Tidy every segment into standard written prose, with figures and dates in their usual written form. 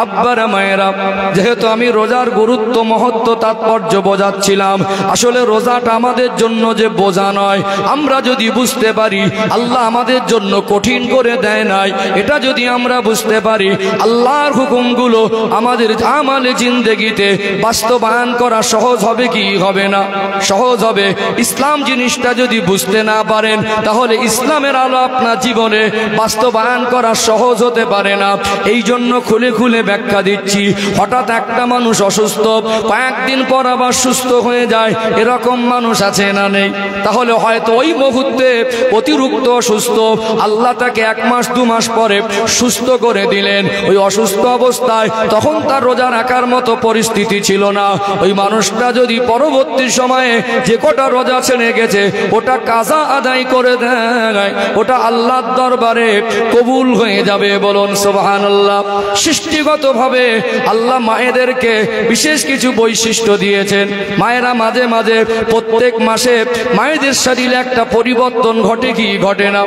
আব্বারা মায়েরা, যেহেতু আমি রোজার গুরুত্ব মহত্ব তাৎপর্য বোঝাচ্ছিলাম, আসলে রোজাটা আমাদের জন্য যে বোঝা নয়, আমরা যদি বুঝতে পারি আল্লাহ আমাদের জন্য কঠিন করে দেয় নাই, এটা যদি আমরা বুঝতে পারি আল্লাহর হুকুমগুলো আমাদের আমালে জিন্দেগিতে বাস্তবায়ন করা সহজ হবে কি হবে না? সহজ হবে। ইসলাম জিনিসটা যদি বুঝতে না পারেন তাহলে ইসলামের আলো আপনার জীবনে বাস্তবায়ন করা সহজ হতে পারে না। এই জন্য খুলে খুলে ব্যাখ্যা দিচ্ছি। হঠাৎ একটা মানুষ অসুস্থ, কয়েকদিন পর আবার সুস্থ হয়ে যায়, এরকম মানুষ আছে না নেই? তাহলে হয়তো ওই মুহূর্তে অতিরিক্ত অসুস্থ, আল্লাহ তাকে 1 মাস 2 মাস পরে সুস্থ করে দিলেন। ওই অসুস্থ অবস্থায় তখন তার রোজা রাখার মতো পরিস্থিতি ছিল না। ওই মানুষটা যদি পরবর্তী সময়ে যে কটা রোজা ছেড়ে গেছে ওটা কাজা আদায় করে দেয়, ওটা আল্লাহর দরবারে কবুল হয়ে যাবে। বলুন সুবহানাল্লাহ। সৃষ্টিগতভাবে আল্লাহ মায়েদেরকে বিশেষ কিছু বৈশিষ্ট্য দিয়েছেন। মায়েরা মাঝে মাঝে প্রত্যেক মাসে মায়েদের শরীরে একটা পরিবর্তন ঘটে কি ঘটে না?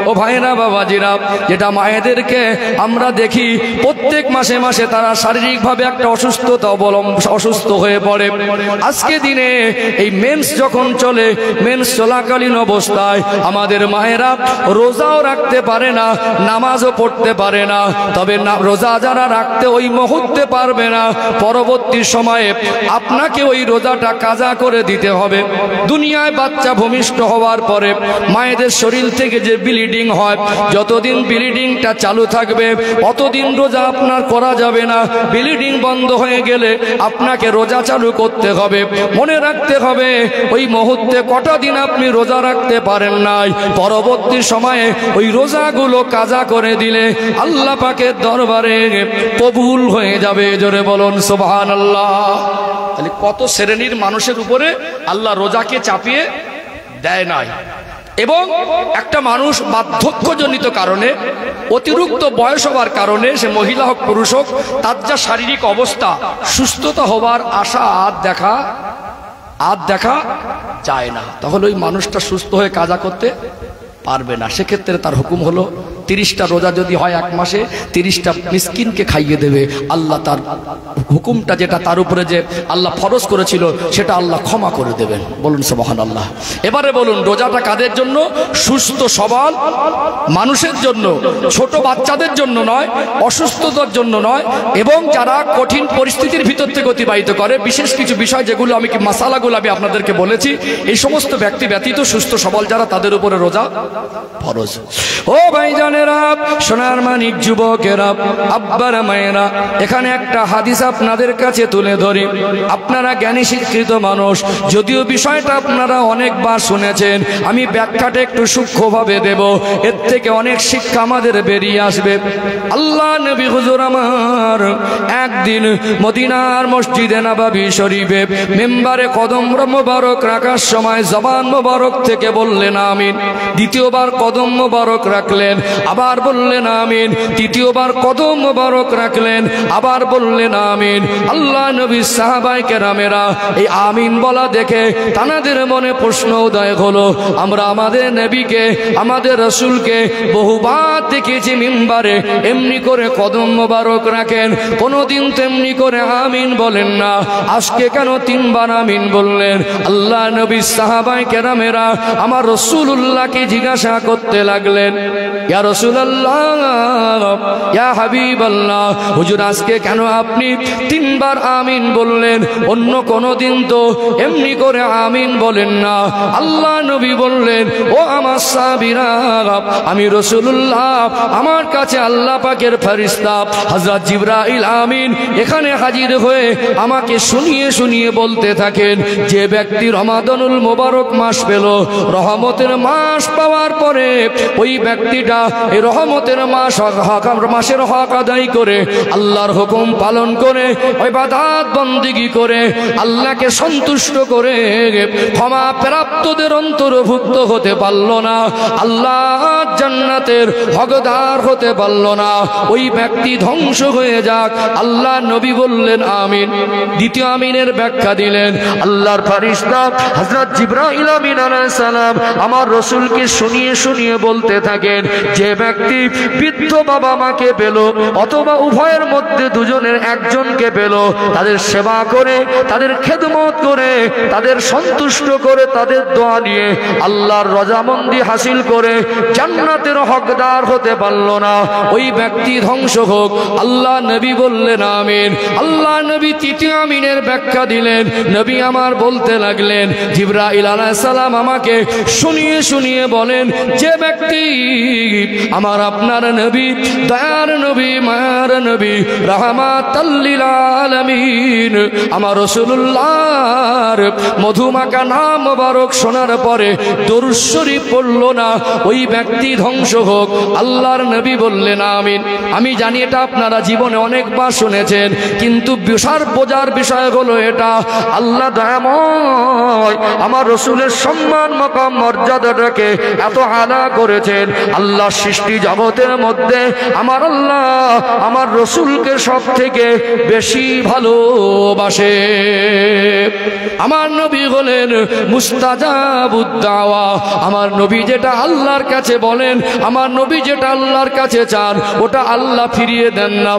ও ভাইরা বাবাজিরা, যেটা মায়েদেরকে আমরা দেখি প্রত্যেক মাসে মাসে তারা শারীরিকভাবে একটা অসুস্থ হয়ে পড়ে। আজকে দিনে এই মেন্স যখন চলে, মেন্স চলাকালীন অবস্থায় আমাদের মায়েরা রোজাও রাখতে পারে না, নামাজও পড়তে পারে না। তবে রোজা যারা রাখতে ওই মুহূর্তে পারবে না, পরবর্তী সময়ে আপনাকে ওই রোজাটা কাজা করে দিতে হবে। দুনিয়ায় বাচ্চা ভূমিষ্ঠ হওয়ার পরে মায়েদের শরীর থেকে যে ব্লিডিং হয়, যতদিন ব্লিডিংটা চালু থাকবে অতদিন রোজা আপনার করা যাবে না। ব্লিডিং বন্ধ হয়ে গেলে আপনাকে রোজা চালু করতে হবে। মনে রাখতে হবে ওই মুহূর্তে কটা দিন আপনি রোজা রাখতে পারেন নাই, পরবর্তী সময়ে ওই রোজাগুলো কাজা করে দিলে আল্লাহ পাকের দরবারে কবুল হয়ে যাবে। জোরে বলুন সুবহানাল্লাহ। তাহলে কত শ্রেণীর মানুষের উপরে আল্লাহ রোজাকে চাপিয়ে দেয় নাই। এবং একটা মানুষ বার্ধক্যজনিত কারণে, অতিরিক্ত বয়স হওয়ার কারণে, সে মহিলা হোক পুরুষ হোক, তার যা শারীরিক অবস্থা, সুস্থতা হবার আশা আর দেখা যায় না। তাহলে ওই মানুষটা সুস্থ হয়ে কাজা করতে পারবে না। সেক্ষেত্রে তার হুকুম হলো 30টা রোজা যদি হয় 1 মাসে, 30টা মিসকিনকে খাইয়ে দেবে। আল্লাহ তার হুকুমটা যেটা তার উপরে যে আল্লাহ ফরজ করেছিল সেটা আল্লাহ ক্ষমা করে দেবেন। বলুন সুবহানাল্লাহ। এবারে বলুন, রোজাটা কাদের জন্য? সুস্থ সবল মানুষের জন্য, ছোট বাচ্চাদের জন্য নয়, অসুস্থতার জন্য নয়, এবং যারা কঠিন পরিস্থিতির ভিতর থেকে অতিবাহিত করে। বিশেষ কিছু বিষয় যেগুলো আমি মাসালাগুলো আমি আপনাদেরকে বলেছি, এই সমস্ত ব্যক্তি ব্যতীত সুস্থ সবল যারা, তাদের উপরে রোজা ফরজ। ও ভাইজানেরা, সোনার মানিক যুবকেরা, আব্বারা মায়েরা, এখানে একটা হাদিস আপনাদের কাছে তুলে ধরি। আপনারা জ্ঞানী শিক্ষিত মানুষ, যদিও বিষয়টা আপনারা অনেকবার শুনেছেন, আমি ব্যাখ্যাটা একটু সূক্ষ্মভাবে দেব, এর থেকে অনেক শিক্ষা আমাদের বেরিয়ে আসবে। আল্লাহ নবী হুজুর আমার একদিন মদিনার মসজিদে নববী শরীফে মিম্বারে কদম মোবারক রাখার সময় জবান মোবারক থেকে বললেন আমিন। দ্বিতীয়বার কদম মোবারক রাখলেন, আবার বললেন আমিন। তৃতীয়বার কদম মোবারক রাখলেন, আবার বললেন আমিন। আল্লাহ নবী সাহাবায়ে কেরামেরা এই আমিন বলা দেখে তাদের মনে প্রশ্ন উদয় হলো, আমরা আমাদের নবীকে, আমাদের রাসূলকে বহুবার দেখেছি মিম্বারে এমনি করে কদম মোবারক রাখেন, কোনোদিন তেমনি করে আমিন বলেন না, আজকে কেন 3বার আমিন বললেন? আল্লাহ নবী সাহাবায়ে কেরামেরা আমার রাসূলুল্লাহকে জিজ্ঞাসা করতে লাগলেন, ইয়া রাসূলুল্লাহ, ইয়া হাবিবাল্লাহ, হুজুর আজকে কেন আপনি 3বার আমিন বললেন? অন্য কোন দিন তো এমনি করে আমিন বলেন না। আল্লাহ নবী বললেন, ও আমার সাহাবীরা, আমি রাসূলুল্লাহ, আমার কাছে আল্লাহ পাকের ফেরেশতা হযরত জিবরাইল আমিন এখানে হাজির হয়ে আমাকে শুনিয়ে শুনিয়ে বলতে থাকেন, যে ব্যক্তি রমাদানুল মোবারক মাস পেল, রহমতের মাস পাওয়ার পরে ওই ব্যক্তিটা এই রহমতের মাসের হক আদায় করে, আল্লাহর হুকুম পালন করে, ইবাদত বন্দেগী করে, আল্লাহকে সন্তুষ্ট করে ক্ষমা প্রাপ্তদের অন্তর্ভুক্ত হতে পারল না, আল্লাহ জান্নাতের হকদার হতে পারল না, ওই ব্যক্তি ধ্বংস হয়ে যাক। আল্লাহ নবী বললেন আমিন। দ্বিতীয় আমিনের ব্যাখ্যা দিলেন, আল্লাহর ফেরেশতা হযরত জিবরাইল আমিন আলাইহিস সালাম আমার রাসূলকে শুনিয়ে শুনিয়ে বলতে থাকেন, যে ব্যক্তি বৃদ্ধ বাবা মাকে পেল অথবা উভয়ের মধ্যে দুজনের একজনকে পেল, তাদের সেবা করে, তাদের খেদমত করে, তাদের সন্তুষ্ট করে, তাদের দোয়া নিয়ে আল্লাহর রজামন্দি হাসিল করে জান্নাতের হকদার হতে পারল না, ওই ব্যক্তি ধ্বংস হোক। আল্লাহ নবী বললেন আমিন। আল্লাহ নবী তৃতীয় আমিনের ব্যাখ্যা দিলেন। নবী আমার বলতে লাগলেন, জিবরাইল আলাইহিস সালাম আমাকে শুনিয়ে শুনিয়ে বলেন, যে ব্যক্তি আমার আপনার নবী, দয়ার নবী, মায়ার নবী, রাহমাতাল লিল আলামিন আমার রাসূলুল্লাহর মধুমাখা নাম মোবারক শোনার পরে দরুদ শরীফ পড়ল না, ওই ব্যক্তি ধ্বংস হোক। আল্লাহর নবী বললেন আমিন। আমি জানি এটা আপনারা জীবনে অনেকবার শুনেছেন, কিন্তু বিশাল বোঝার বিষয় হলো এটা, আল্লাহ দয়াময় আমার রাসূলের সম্মান মাকাম মর্যাদাটাকে এত আলা করেছেন। আল্লাহ সৃষ্টি জগতের মধ্যে আমার আল্লাহ আমার রাসূলকে সব থেকে বেশি ভালোবাসে। আমার নবী হলেন মুস্তাজাবুদ দাওয়া। আমার নবী যেটা আল্লাহর কাছে বলেন, আমার নবী যেটা আল্লাহর কাছে চান, ওটা আল্লাহ ফিরিয়ে দেন না।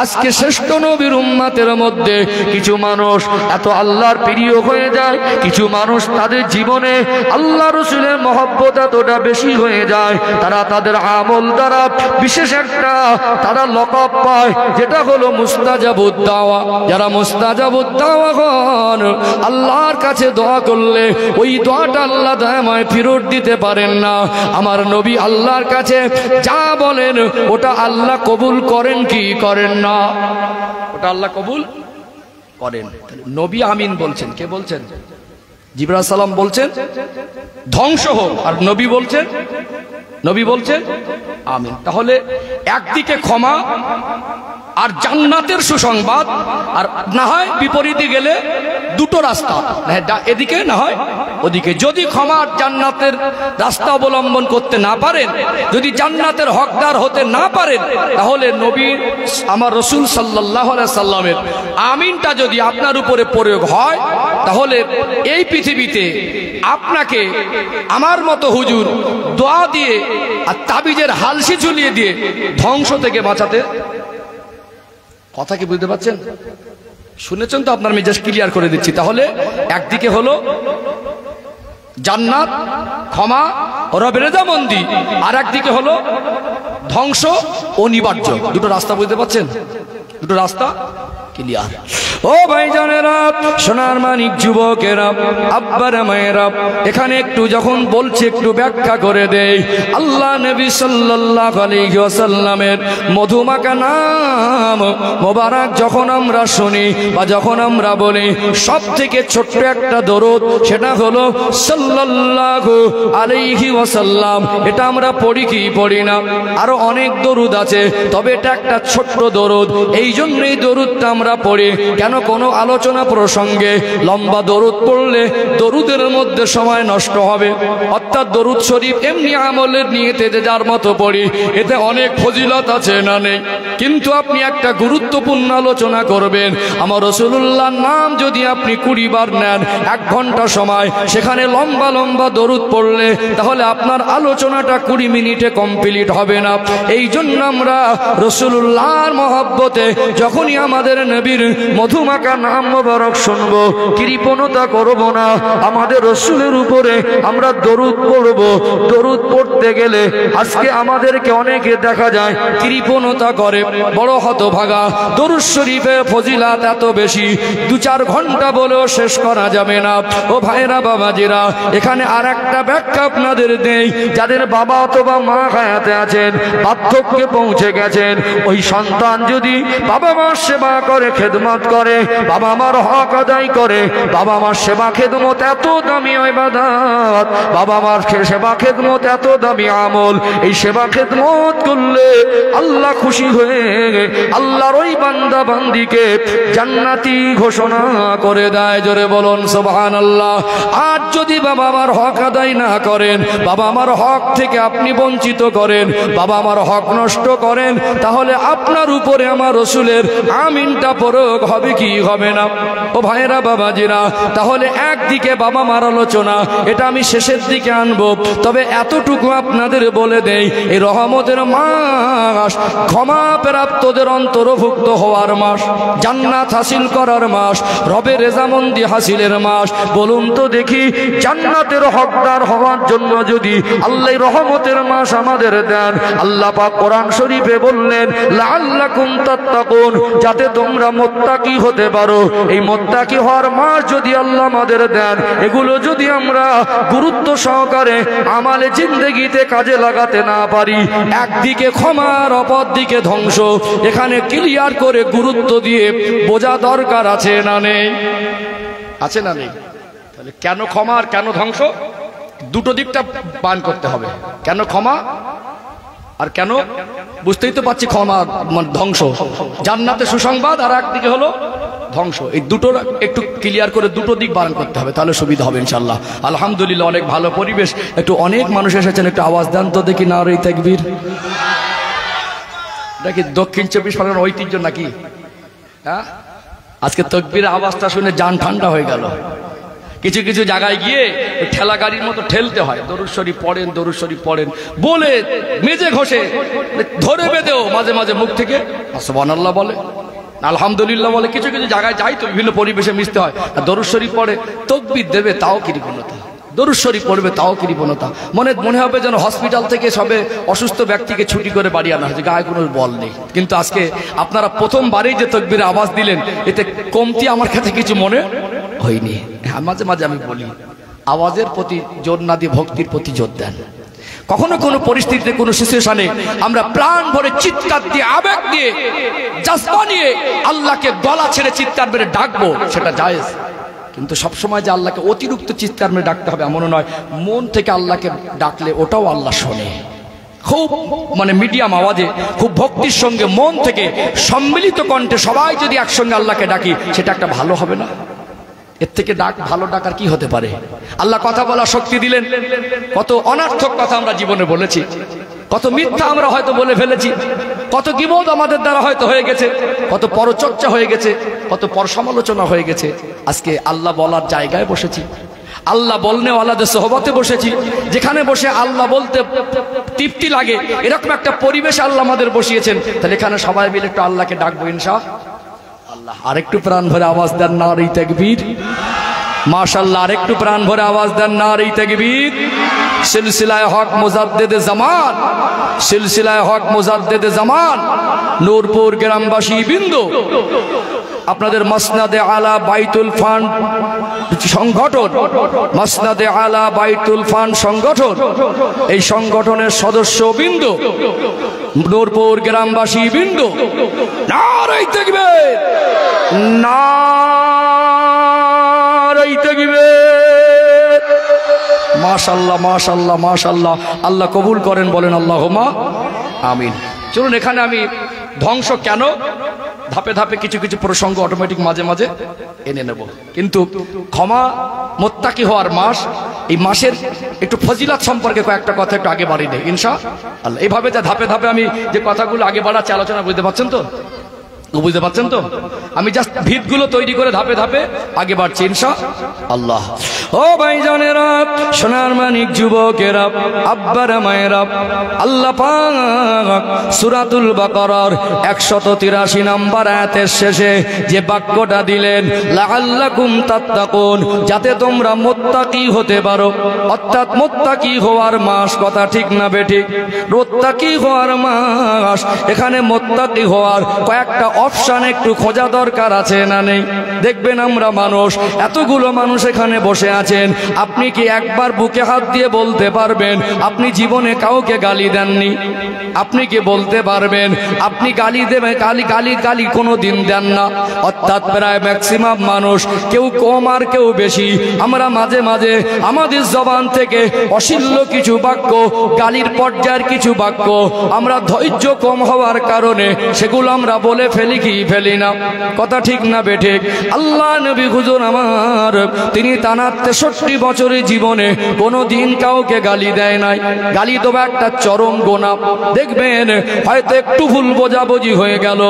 আজকে শ্রেষ্ঠ নবীর উম্মতের মধ্যে কিছু মানুষ এত আল্লাহর প্রিয় হয়ে যায়, কিছু মানুষ তাদের জীবনে আল্লাহ রাসূলের মহব্বত এতটা বেশি হয়ে যায়, তারা তাদের আমল দ্বারা বিশেষ একটা তারা লকব পায়, যেটা হলো মুস্তাজাবুদ দাওয়া। যারা মুস্তাজাবুদ দাওয়া হন, আল্লাহর কাছে দোয়া করলে ওই দোয়াটা আল্লাহ দয়াময় ফেরত দিতে পারেন না। আমার নবী আল্লাহর কাছে যা বলেন ওটা আল্লাহ কবুল করেন কি করেন না? ওটা আল্লাহ কবুল করেন। নবী আমিন বলছেন। কে বলছেন? জিবরাইল সালাম বলছেন ধ্বংস হোক, আর নবী বলছেন, নবী বলছেন আমিন। তাহলে একদিকে ক্ষমা আর জান্নাতের সুসংবাদ, আর না হয় বিপরীতে গেলে দুটো রাস্তা, এদিকে না হয় ওদিকে। যদি ক্ষমা আর জান্নাতের রাস্তা অবলম্বন করতে না পারেন, যদি জান্নাতের হকদার হতে না পারেন, তাহলে নবী আমার রাসূল সাল্লাল্লাহু আলাইহি সাল্লামের আমিনটা যদি আপনার উপরে প্রয়োগ হয়, তাহলে এই পৃথিবীতে আপনাকে আমার মতো হুজুর দোয়া দিয়ে আর তাবিজের হালসি ঝুলিয়ে দিয়ে ধ্বংস থেকে বাঁচাতে। কথা কি বুঝতে পারছেন? শুনেছেন তো? আপনার মেজাজ ক্লিয়ার করে দিচ্ছি। তাহলে একদিকে হলো জান্নাত, ক্ষমা, রবের রেজামন্দি, আর একদিকে হলো ধ্বংস অনিবার্য। দুটো রাস্তা বুঝতে পারছেন? দুটো রাস্তা ক্লিয়ার। ও ভাইজানেরা, সোনার মানিক যুবকেরা, আব্বারা মায়েরা, এখানে একটু যখন বলছে একটু ব্যাখ্যা করে দেই। আল্লাহ নবী সাল্লাল্লাহু আলাইহি ওয়াসাল্লামের মধুমাখা নাম মোবারক যখন আমরা শুনি বা যখন আমরা বলি, সব থেকে ছোট্ট একটা দরুদ, সেটা হলো সাল্লাল্লাহু আলাইহি ওয়াসাল্লাম। এটা আমরা পড়ি কি পড়ি না? আরো অনেক দরুদ আছে, তবে এটা একটা ছোট্ট দরুদ। এই জন্যই দরুদটা আমরা পড়ি। কেন? কোনো আলোচনা প্রসঙ্গে লম্বা দরুদ পড়লে দরুদের মধ্যে সময় নষ্ট হবে। অর্থাৎ দরুদ শরীফ এমনি আমলের নিয়েতে যে যার মতো পড়ি, এতে অনেক ফজিলত আছে না নেই? কিন্তু আপনি একটা গুরুত্বপূর্ণ আলোচনা করবেন, আমার রাসূলুল্লাহর নাম যদি আপনি 20 বার নেন, 1 ঘন্টা সময়, সেখানে লম্বা লম্বা দরুদ পড়লে তাহলে আপনার আলোচনাটা 20 মিনিটে কমপ্লিট হবে না। এই জন্য আমরা রাসূলুল্লাহর মহব্বতে যখনই আমাদের নবীর মধুমাখা নাম মোবারক শুনবো, কৃপণতা করব না। আমাদের রাসূলের উপরে আমরা দরুদ পড়ব। দরুদ পড়তে গেলে আজকে আমাদেরকে অনেকে দেখা যায় কৃপণতা করে, বড় হতভাগা। দরুদ শরীফের ফজিলাত এত বেশি, 2-4 ঘন্টা বলেও শেষ করা যাবে না। ও ভাইরা, বাবাজিরা, এখানে আর একটা ব্যাখ্যা আপনাদের দেই। যাদের বাবা অথবা মা হায়াতে আছেন, বার্ধক্যে পৌঁছে গেছেন, ওই সন্তান যদি বাবা মার সেবা করে, খেদমত করে, বাবা মার হক আদায় করে, বাবা মার সেবা খেদমত এত দামি ইবাদত, বাবা মার সেবা খেদমত এত দামি আমল। এই সেবা খেদমত করলে আল্লাহ খুশি হয়ে আল্লাহর ওই বান্দা বান্দিকে জান্নাতি ঘোষণা করে দেয়। জোরে বলুন সুবহানাল্লাহ। আর যদি বাবা মার হক আদায় না করেন, বাবা মার হক থেকে আপনি বঞ্চিত করেন, বাবা মার হক নষ্ট করেন, তাহলে আপনার উপরে আমার রাসূলের আমিনটা প্রয়োগ হবে কি হবে না? ও ভাইরা বাবাজিরা, তাহলে একদিকে বাবা মার আলোচনা, এটা আমি শেষের দিকে আনবো। তবে এতটুকু আপনাদের বলে দেই, এই রহমতের মাস, ক্ষমা প্রাপ্তদের অন্তর্ভুক্ত হওয়ার মাস, জান্নাত হাসিল করার মাস, রবের রেজামন্দি হাসিলের মাস। বলুন তো দেখি, জান্নাতের হকদার হওয়ার জন্য যদি আল্লাহ রহমতের মাস আমাদের দেন, আল্লাহ পাক কোরআন শরীফে বললেন লাআল্লাকুম তাত্তাকুন, যাতে তোমরা মুত্তাকি হতে পারো। এই মুত্তাকি হওয়ার মাস যদি আল্লাহ আমাদের দেন, এগুলো যদি আমরা গুরুত্ব সহকারে আমালে জিন্দেগিতে কাজে লাগাতে না পারি, একদিকে ক্ষমার অপর দিকে ধ্বংস, এখানে ক্লিয়ার করে গুরুত্ব দিয়ে বোঝা দরকার আছে না নেই? আছে না নেই? তাহলে কেন ক্ষমা আর কেন ধ্বংস, দুটো দিকটা পান করতে হবে। কেন ক্ষমা আর কেন, বুঝতেই তো পাচ্ছি, ক্ষমা মানে ধ্বংস, জান্নাতে সুসংবাদ, আর একদিকে হলো ধ্বংস। এই দুটো একটু ক্লিয়ার করে দুটো দিক বারণ করতে হবে, তাহলে সুবিধা হবে ইনশাল্লাহ। আলহামদুলিল্লাহ, অনেক ভালো পরিবেশ। একটু অনেক মানুষ এসেছেন, একটু আওয়াজ দেন তো দেখি। নারে তাকবীর। এটা কি দক্ষিণ 24 পরগনার ঐতিহ্য নাকি? হ্যাঁ, আজকে তাকবীরের আওয়াজটা শুনে জান ঠান্ডা হয়ে গেল। কিছু কিছু জায়গায় গিয়ে ঠেলা গাড়ির মতো ঠেলতে হয়, দরুদ শরীফ পড়েন, দরুদ শরীফ পড়েন বলে মেজে ঘষে ধরে বেঁধেও মাঝে মাঝে মুখ থেকে সুবহানাল্লাহ বলে, আলহামদুলিল্লাহ বলে। কিছু কিছু জায়গায় যাই তো, বিভিন্ন পরিবেশে মিশতে হয়, আর দরুদ শরীফ পড়ে, তাকবীর দেবে তাও কৃপণতা, দরুদ শরীফ পড়বে তাও কৃপণতা। মনে হবে যেন হসপিটাল থেকে সবে অসুস্থ ব্যক্তিকে ছুটি করে বাড়ি আনা হয়েছে, গায়ে কোনো বল নেই। কিন্তু আজকে আপনারা প্রথমবারেই যে তাকবীরে আওয়াজ দিলেন, এতে কমতি আমার কাছে কিছু মনে হয়নি। মাঝে মাঝে আমি বলি, আওয়াজের প্রতি জোর না দিয়ে ভক্তির প্রতি জোর দেন। কখনো কোনো পরিস্থিতিতে, কোনো সিচুয়েশনে আমরা প্রাণ ভরে চিৎকার দিয়ে, আবেগ দিয়ে, জজবা নিয়ে আল্লাহকে গলা ছেড়ে চিৎকার মেরে ডাকবো, সেটা জায়েজ। কিন্তু সবসময় যে আল্লাহকে অতিরিক্ত চিৎকার মেরে ডাকতে হবে এমনও নয়। মন থেকে আল্লাহকে ডাকলে ওটাও আল্লাহ শোনে। খুব মানে মিডিয়াম আওয়াজে, খুব ভক্তির সঙ্গে, মন থেকে সম্মিলিত কণ্ঠে সবাই যদি একসঙ্গে আল্লাহকে ডাকি, সেটা একটা ভালো হবে না? এর থেকে ভালো ডাকার কি হতে পারে? আল্লাহ কথা বলার শক্তি দিলেন। কত অনার্থক কথা আমরা জীবনে বলেছি, কত মিথ্যা আমরা হয়তো বলে ফেলেছি, কত গীবত আমাদের দ্বারা হয়তো হয়ে গেছে, কত পরচর্চা হয়ে গেছে, কত পরসমালোচনা হয়ে গেছে। আজকে আল্লাহ বলার জায়গায় বসেছি, আল্লাহ বলনেওয়ালাদের সোহবতে বসেছি, যেখানে বসে আল্লাহ বলতে তৃপ্তি লাগে, এরকম একটা পরিবেশ আল্লাহ আমাদের বসিয়েছেন। তাহলে এখানে সবাই মিলে একটু আল্লাহকে ডাকবো ইনশাআল্লাহ। আরেকটু প্রাণ ভরে আওয়াজ দেন নারে তাকবীর। মাশাআল্লাহ, আরেকটু প্রাণ ভরে আওয়াজ দেন নারে তাকবীর। সিলসিলায়ে হক মুজাদ্দিদে জামান, সিলসিলায়ে হক মুজাদ্দিদে জামান, নূরপুর গ্রামবাসী বিন্দু, আপনাদের মাসনাদে আলা বাইতুল ফান্ড সংগঠন, মাসনাদে আলা বাইতুল ফান্ড সংগঠন, এই সংগঠনের সদস্য বিন্দু, নূরপুর গ্রামবাসী বিন্দু, নারে তাকবীর, নারে তাকবীর। মাশাআল্লাহ, মাশাআল্লাহ, মাশাআল্লাহ। আল্লাহ কবুল করেন, বলেন আল্লাহুম্মা আমিন। চলুন, এখানে আমি ধ্বংস কেন, ধাপে ধাপে কিছু কিছু প্রসঙ্গ অটোমেটিক মাঝে মাঝে এনে নেব। কিন্তু ক্ষমা মুত্তাকি হওয়ার মাস, এই মাসের একটু ফজিলত সম্পর্কে কয়েকটা কথা একটু আগে বাড়িয়ে দেয় ইনশাআল্লাহ। এইভাবে যে ধাপে ধাপে আমি যে কথাগুলো আগে বাড়াচ্ছি, আলোচনা বুঝতে পারছেন তো? বুঝতে পারছেন তো? আমি জাস্ট ভিতগুলো তৈরি করে ধাপে ধাপে আগে বাড়ছি ইনশাআল্লাহ। ও ভাইজানেরা, সোনার মানিক যুবকেরা, আব্বারা মায়েরা, আল্লাহ পাক সূরাতুল বাকারার 183 নম্বর আয়াতের শেষে যে বাক্যটা দিলেন, লাআল্লাকুম তাত্তাকুন, যাতে তোমরা মুত্তাকি হতে পারো। অর্থাৎ মুত্তাকি হওয়ার মাস, কথা ঠিক না বেঠিক? মুত্তাকি হওয়ার মাস, এখানে মুত্তাকি হওয়ার কয়েকটা অপশন একটু খোঁজা দরকার আছে না নেই? দেখবেন আমরা মানুষ, এতগুলো মানুষ এখানে বসে আছেন, আপনি কি একবার বুকে হাত দিয়ে বলতে পারবেন আপনি জীবনে কাউকে গালি দেননি? আপনি কি বলতে পারবেন আপনি গালি দেবেন? গালি কোনো দিন দেন না। অর্থাৎ প্রায় ম্যাক্সিমাম মানুষ, কেউ কম আর কেউ বেশি, আমরা মাঝে মাঝে আমাদের জবান থেকে অশ্লীল কিছু বাক্য, গালির পর্যায়ের কিছু বাক্য, আমরা ধৈর্য কম হওয়ার কারণে সেগুলো আমরা বলে ফেলি কি ফেলি না? কথা ঠিক না বেঠিক? আল্লাহ নবী হুজুর আমার তিনি টানা 63 বছরের জীবনে কোনো দিন কাউকে গালি দেয় নাই। গালি দেওয়া একটা চরম গুনাহ। দেখবেন হয়তো একটু ভুল বোঝাবুঝি হয়ে গেল,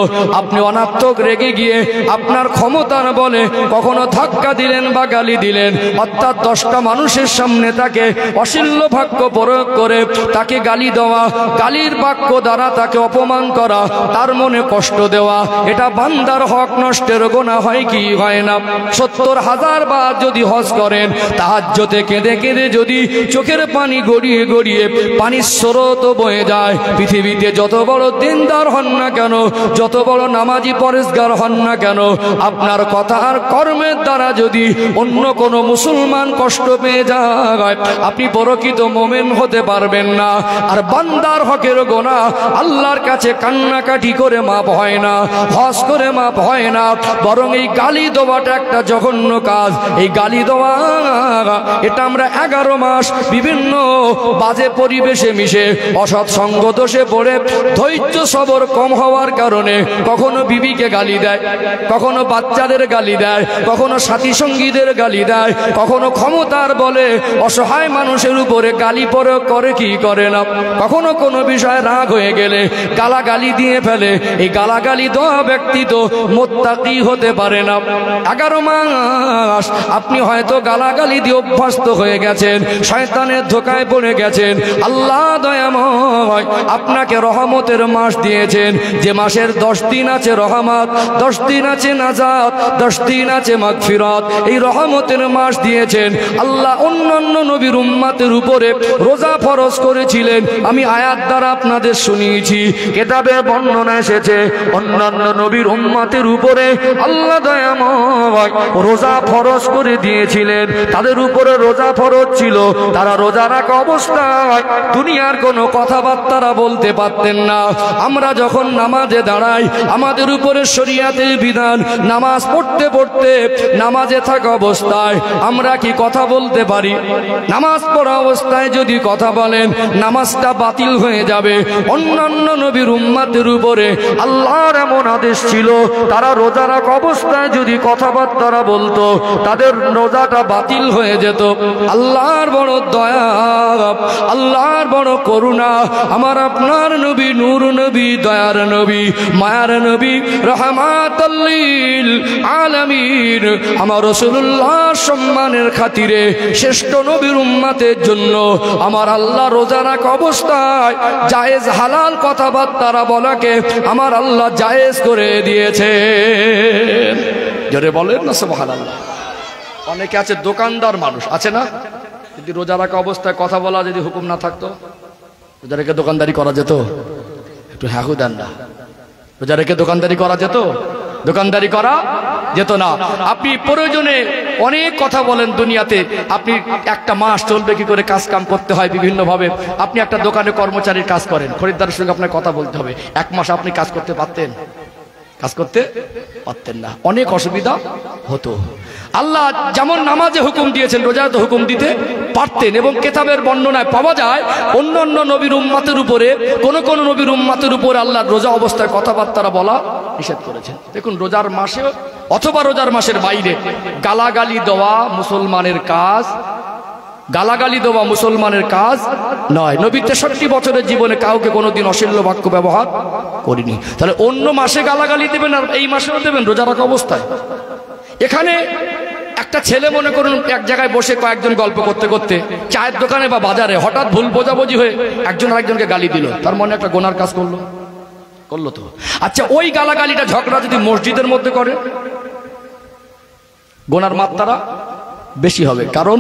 আপনি অনাত্মক রেগে গিয়ে আপনার ক্ষমতার বলে কখনো ধাক্কা দিলেন বা গালি দিলেন, অর্থাৎ 10টা মানুষের সামনে তাকে অশ্লীল বাক্য প্রয়োগ করে তাকে গালি দেওয়া, গালির বাক্য দ্বারা তাকে অপমান করা, তার মনে কষ্ট দেওয়া, এটা বান্দার হক নষ্টের গুনাহ হয় কি হয় না? 70,000 বার যদি হজ করেন, তাহাজ্জুদে কেঁদে কেঁদে যদি চোখের পানি গড়িয়ে গড়িয়ে পানির স্রোত বয়ে যায়, পৃথিবীতে যত বড় দিনদার হন না কেন, যত বড় নামাজি পরেশগার হন না কেন, আপনার কথা আর কর্মের দ্বারা যদি অন্য কোনো মুসলমান কষ্ট পেয়ে যায়, আপনি প্রকৃত মুমিন হতে পারবেন না। আর বান্দার হকের গুনাহ আল্লাহর কাছে কান্নাকাটি করে মাপ হয় না, হজ করে মাপ হয় না, বরং এই গালি দেওয়াটা একটা জঘন্য কাজ। এই গালি দেওয়া এটা আমরা 11 মাস বিভিন্ন বাজে পরিবেশে মিশে অসৎ সঙ্গ দোষে পড়ে ধৈর্য সবর কম হওয়ার কারণে কখনো বিবিকে গালি দেয়, কখনো বাচ্চাদের গালি দেয়, কখনো সাথী সঙ্গীদের গালি দেয়, কখনো ক্ষমতার বলে অসহায় মানুষের উপরে গালি প্রয়োগ করে কি করে না, কখনো কোনো বিষয়ে রাগ হয়ে গেলে গালাগালি দিয়ে ফেলে। এই গালাগালি দেওয়া ব্যক্তি তো মুত্তাকি হতে পারে না। 11 মাস আপনি হয়তো গালাগালি দিয়ে অভ্যস্ত হয়ে গেছেন, শয়তানের ধোকায় পড়ে গেছেন। আল্লাহ দয়াময় আপনাকে রহমতের মাস দিয়েছেন, যে মাসের 10 দিন আছে রহমত, 10 দিন আছে নাজাত, 10 দিন আছে মাগফিরাত। এই রহমতের মাস দিয়েছেন আল্লাহ। অন্যান্য নবীর উম্মতের উপরে রোজা ফরজ করেছিলেন, আমি আয়াত দ্বারা আপনাদের শুনিয়েছি, কিতাবে বর্ণনা এসেছে অন্যান্য নবীর উম্মতের উপরে আল্লাহ দয়াময় রোজা ফরজ করে দিয়েছিলেন। তাদের উপরে রোজা ফরজ ছিল, তারা রোজা রাখা অবস্থায় দুনিয়ার কোনো কথাবার্তা বলতে পারতেন না। আমরা যখন নামাজে দাঁড়াই, আমাদের উপরে শরীয়তের বিধান, নামাজ পড়তে পড়তে নামাজে থাকা অবস্থায় আমরা কি কথা বলতে পারি? নামাজ পড়া অবস্থায় যদি কথা বলেন, নামাজটা বাতিল হয়ে যাবে। অন্যান্য নবীর উম্মতের উপরে আল্লাহর এমন আদেশ ছিল, তারা রোজা রাখা অবস্থায় যদি কথাবার্তা বলতো, তাদের রোজাটা বাতিল হয়ে যেত। আল্লাহর বড় দয়া, আল্লাহর বড় করুণা। আমার আপনার নবী নূর নবী, দয়ার নবী, মায়ার নবী, রাহমাতাল লিল আলামিন, আমার রাসূলুল্লাহ সম্মানের খাতিরে শ্রেষ্ঠ নবীর উম্মতের জন্য আমার আল্লাহ রোজা রাখা অবস্থায় জায়েজ হালাল কথাবার্তা বলাকে আমার আল্লাহ জায়েজ করে দিয়েছে। জোরে বলেন না সুবহানাল্লাহ। অনেকে আছে দোকানদার মানুষ আছে না, যদি রোজা রাখা অবস্থায় কথা বলা যদি হুকুম না থাকতো, রোজা রেখে দোকানদারি করা যেত? একটু হ্যাঁ দেন না। রোজা রেখে দোকানদারি করা যেত? দোকানদারি করা যেত না। আপনি প্রয়োজনে অনেক কথা বলেন দুনিয়াতে, আপনি একটা মাস চলবে কি করে কাজ কাম করতে হয় বিভিন্ন ভাবে। আপনি একটা দোকানে কর্মচারীর কাজ করেন, খরিদ্দারের সঙ্গে আপনার কথা বলতে হবে। 1 মাস আপনি কাজ করতে পারতেন? কাজ করতে পারতেন না, অনেক অসুবিধা হতো। আল্লাহ যেমন নামাজে হুকুম দিয়েছেন, রোজাতে হুকুম দিতে পারতেন। এবং কিতাবের বর্ণনায় পাওয়া যায় অন্যান্য নবীর উম্মতের উপরে, কোন নবীর উম্মতের উপরে আল্লাহ রোজা অবস্থায় কথাবার্তা বলা নিষেধ করেছেন। দেখুন, রোজার মাসে অথবা রোজার মাসের বাইরে গালাগালি দেওয়া মুসলমানের কাজ, গালাগালি দেওয়া মুসলমানের কাজ নয়। নবী 63 বছরের জীবনে কাউকে কোনোদিন অশ্লীল বাক্য ব্যবহার করিনি। তাহলে অন্য মাসে গালাগালি দেবেন আর এই মাসেও দেবেন রোজা রাখা অবস্থায়? এখানে একটা ছেলে মনে করুন এক জায়গায় বসে কয়েকজন গল্প করতে করতে চায়ের দোকানে বা বাজারে হঠাৎ ভুল বোঝাবুঝি হয়ে একজন আরেকজনকে গালি দিল, তার মনে একটা গুনার কাজ করলো তো। আচ্ছা, ওই গালাগালিটা ঝগড়া যদি মসজিদের মধ্যে করে, গুনার মাত্রা বেশি হবে। কারণ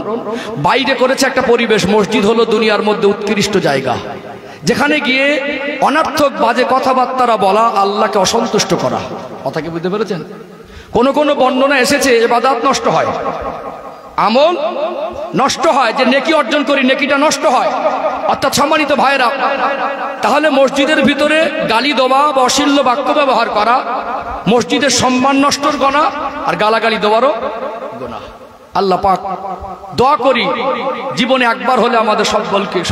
বাইরে করেছে একটা পরিবেশ, মসজিদ হলো দুনিয়ার মধ্যে উৎকৃষ্ট জায়গা, যেখানে গিয়ে অনর্থক বাজে কথাবার্তা বলা, আল্লাহকে অসন্তুষ্ট করা। কথা কি বুঝতে পেরেছেন? কোন বর্ণনা এসেছে ইবাদত নষ্ট হয়, আমল নষ্ট হয়, যে নেকি অর্জন করি নেকিটা নষ্ট হয়। অর্থাৎ সম্মানিত ভাইরা, তাহলে মসজিদের ভিতরে গালি দেওয়া বা অশ্লীল বাক্য ব্যবহার করা মসজিদের সম্মান নষ্টর গুনাহ, আর গালাগালি দেওয়ারও গুনাহ। আল্লাহ পাক দোয়া করি জীবনে একবার হলে আমাদের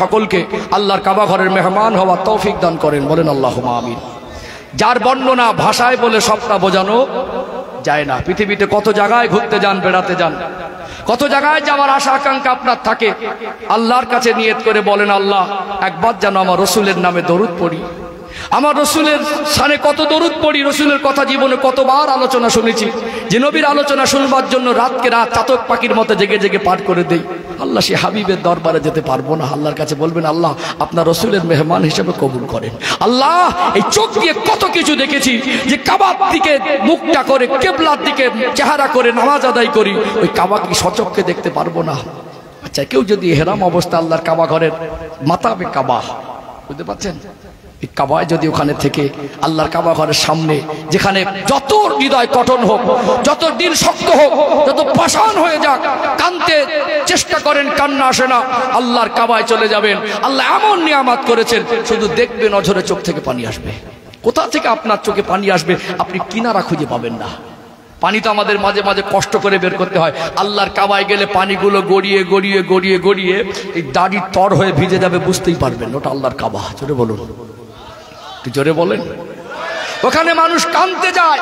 সকলকে আল্লাহর কাবা ঘরের মেহমান হওয়ার তৌফিক দান করেন। বলেন আল্লাহুম্মা আমিন। যার বর্ণনা ভাষায় বলে সবটা বোঝানো যায় না। পৃথিবীতে কত জায়গায় ঘুরতে যান, বেড়াতে যান, কত জায়গায় যাওয়ার আশা আকাঙ্ক্ষা আপনার থাকে। আল্লাহর কাছে নিয়ত করে বলেন, আল্লাহ একবার যেন আমার রসুলের নামে দরুদ পড়ি, আমার রসুলের শানে কত দরুদ পড়ি। রসুলের কথা জীবনে কতবার আলোচনা শুনেছি, যে নবীর আলোচনা শুনবার জন্য রাতকে রাত চাতক পাখির মতো জেগে জেগে পাঠ করে দেই। আল্লাহ সে হাবিবের দরবারে যেতে পারবো না। আল্লাহর কাছে বলবেন, আল্লাহ আপনার রসুলের মেহমান হিসেবে কবুল করেন। আল্লাহ এই চোখ দিয়ে কত কিছু দেখেছি, যে কাবার দিকে মুখটা করে, কেবলার দিকে চেহারা করে নামাজ আদায় করি, ওই কাবা কি সচক্ষে দেখতে পারবো না। আচ্ছা, কেউ যদি হেরাম অবস্থা আল্লাহর কাবা ঘরের মাতাবে কাবা, বুঝতে পারছেন, কাবায় যদি ওখানে থেকে আল্লাহর কাবা ঘরের সামনে, যেখানে যত হৃদয় কঠোর হোক, যত দিল শক্ত হোক, যত পাষাণ হয়ে যাক, কানতে চেষ্টা করেন, কান্না আসে না, আল্লাহর কাবায় চলে যাবেন। আল্লাহ এমন নিয়ামত করেছেন, শুধু দেখবেন নজরে চোখ থেকে পানি আসবে। কোথা থেকে আপনার চোখে পানি আসবে আপনি কিনারা খুঁজে পাবেন না। পানি তো আমাদের মাঝে মাঝে কষ্ট করে বের করতে হয়। আল্লাহর কাবায় গেলে পানিগুলো গড়িয়ে গড়িয়ে গড়িয়ে গড়িয়ে এই দাড়ি তর হয়ে ভিজে যাবে, বুঝতেই পারবেন ওটা আল্লাহর কাবা। জোরে বলুন, জোরে বলেন। ওখানে মানুষ কাঁদতে যায়,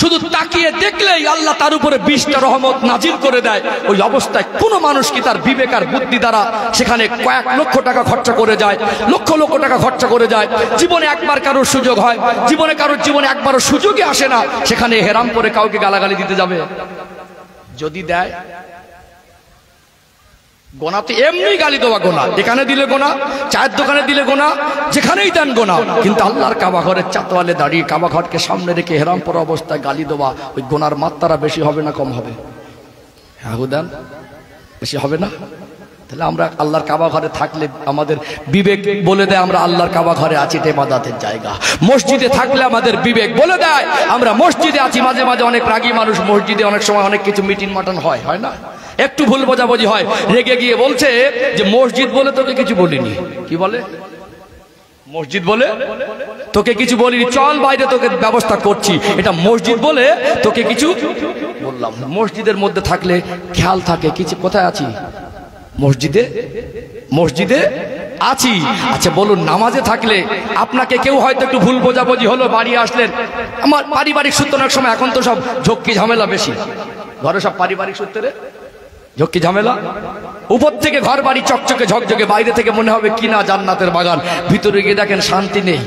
শুধু তাকিয়ে দেখলেই আল্লাহ তার উপরে 20টা রহমত নাজিল করে দেয়। ওই অবস্থায় কোনো মানুষ কি তার বিবেক আর বুদ্ধি দ্বারা সেখানে কয়েক লক্ষ টাকা খরচা করে যায়, লক্ষ লক্ষ টাকা খরচা করে যায়। জীবনে একবার কারোর সুযোগ হয়, জীবনে কারোর জীবনে একবারও সুযোগই আসে না, সেখানে হেরাম করে কাউকে গালাগালি দিতে যাবে। যদি দেয়, গোনা তো এমনি গালি দেওয়া গোনা, এখানে দিলে গোনা, চায়ের দোকানে দিলে গোনা, যেখানেই দেন গোনা। কিন্তু আল্লাহর কাবা ঘরের চাতওয়ালে দাঁড়িয়ে কাবা ঘরকে সামনে রেখে হেরাম পরা অবস্থায় গালি দেওয়া, ওই গোনার মাত্রা বেশি হবে না কম হবে? হ্যাঁ দেন, বেশি হবে না? তাহলে আমরা আল্লাহর কাবা ঘরে থাকলে আমাদের বিবেক বলে দেয় আমরা আল্লাহর কাবা ঘরে আছি, এটা ইবাদতের জায়গা। মসজিদে থাকলে আমাদের বিবেক বলে দেয় আমরা মসজিদে আছি। মাঝে মাঝে অনেক রাগী মানুষ মসজিদে অনেক সময় অনেক কিছু মিটিং মাটন হয় না, একটু ভুল বোঝাবুঝি হয়, রেগে গিয়ে বলছে যে মসজিদ বলে তোকে কিছু বলিনি। কি বলে? মসজিদ বলে তোকে কিছু বলিনি, চল বাইরে তোকে ব্যবস্থা করছি, এটা মসজিদ বলে তোকে কিছু বললাম। মসজিদের মধ্যে থাকলে খেয়াল থাকে কিছু, কোথায় আছি? মসজিদে, মসজিদে আছি। আচ্ছা বলুন, নামাজে থাকলে আপনাকে কেউ হয়তো একটু ভুল বোঝাবুঝি হলো, বাড়ি আসলেন, আমার পারিবারিক সূত্রের সময়, এখন তো সব ঝক্কি ঝামেলা বেশি, ঘরে সব পারিবারিক সূত্রে ঝক্কি ঝামেলা, উপর থেকে ঘর বাড়ি চকচকে ঝকঝকে, বাইরে থেকে মনে হবে কিনা জান্নাতের বাগান, ভিতরে গিয়ে দেখেন শান্তি নেই,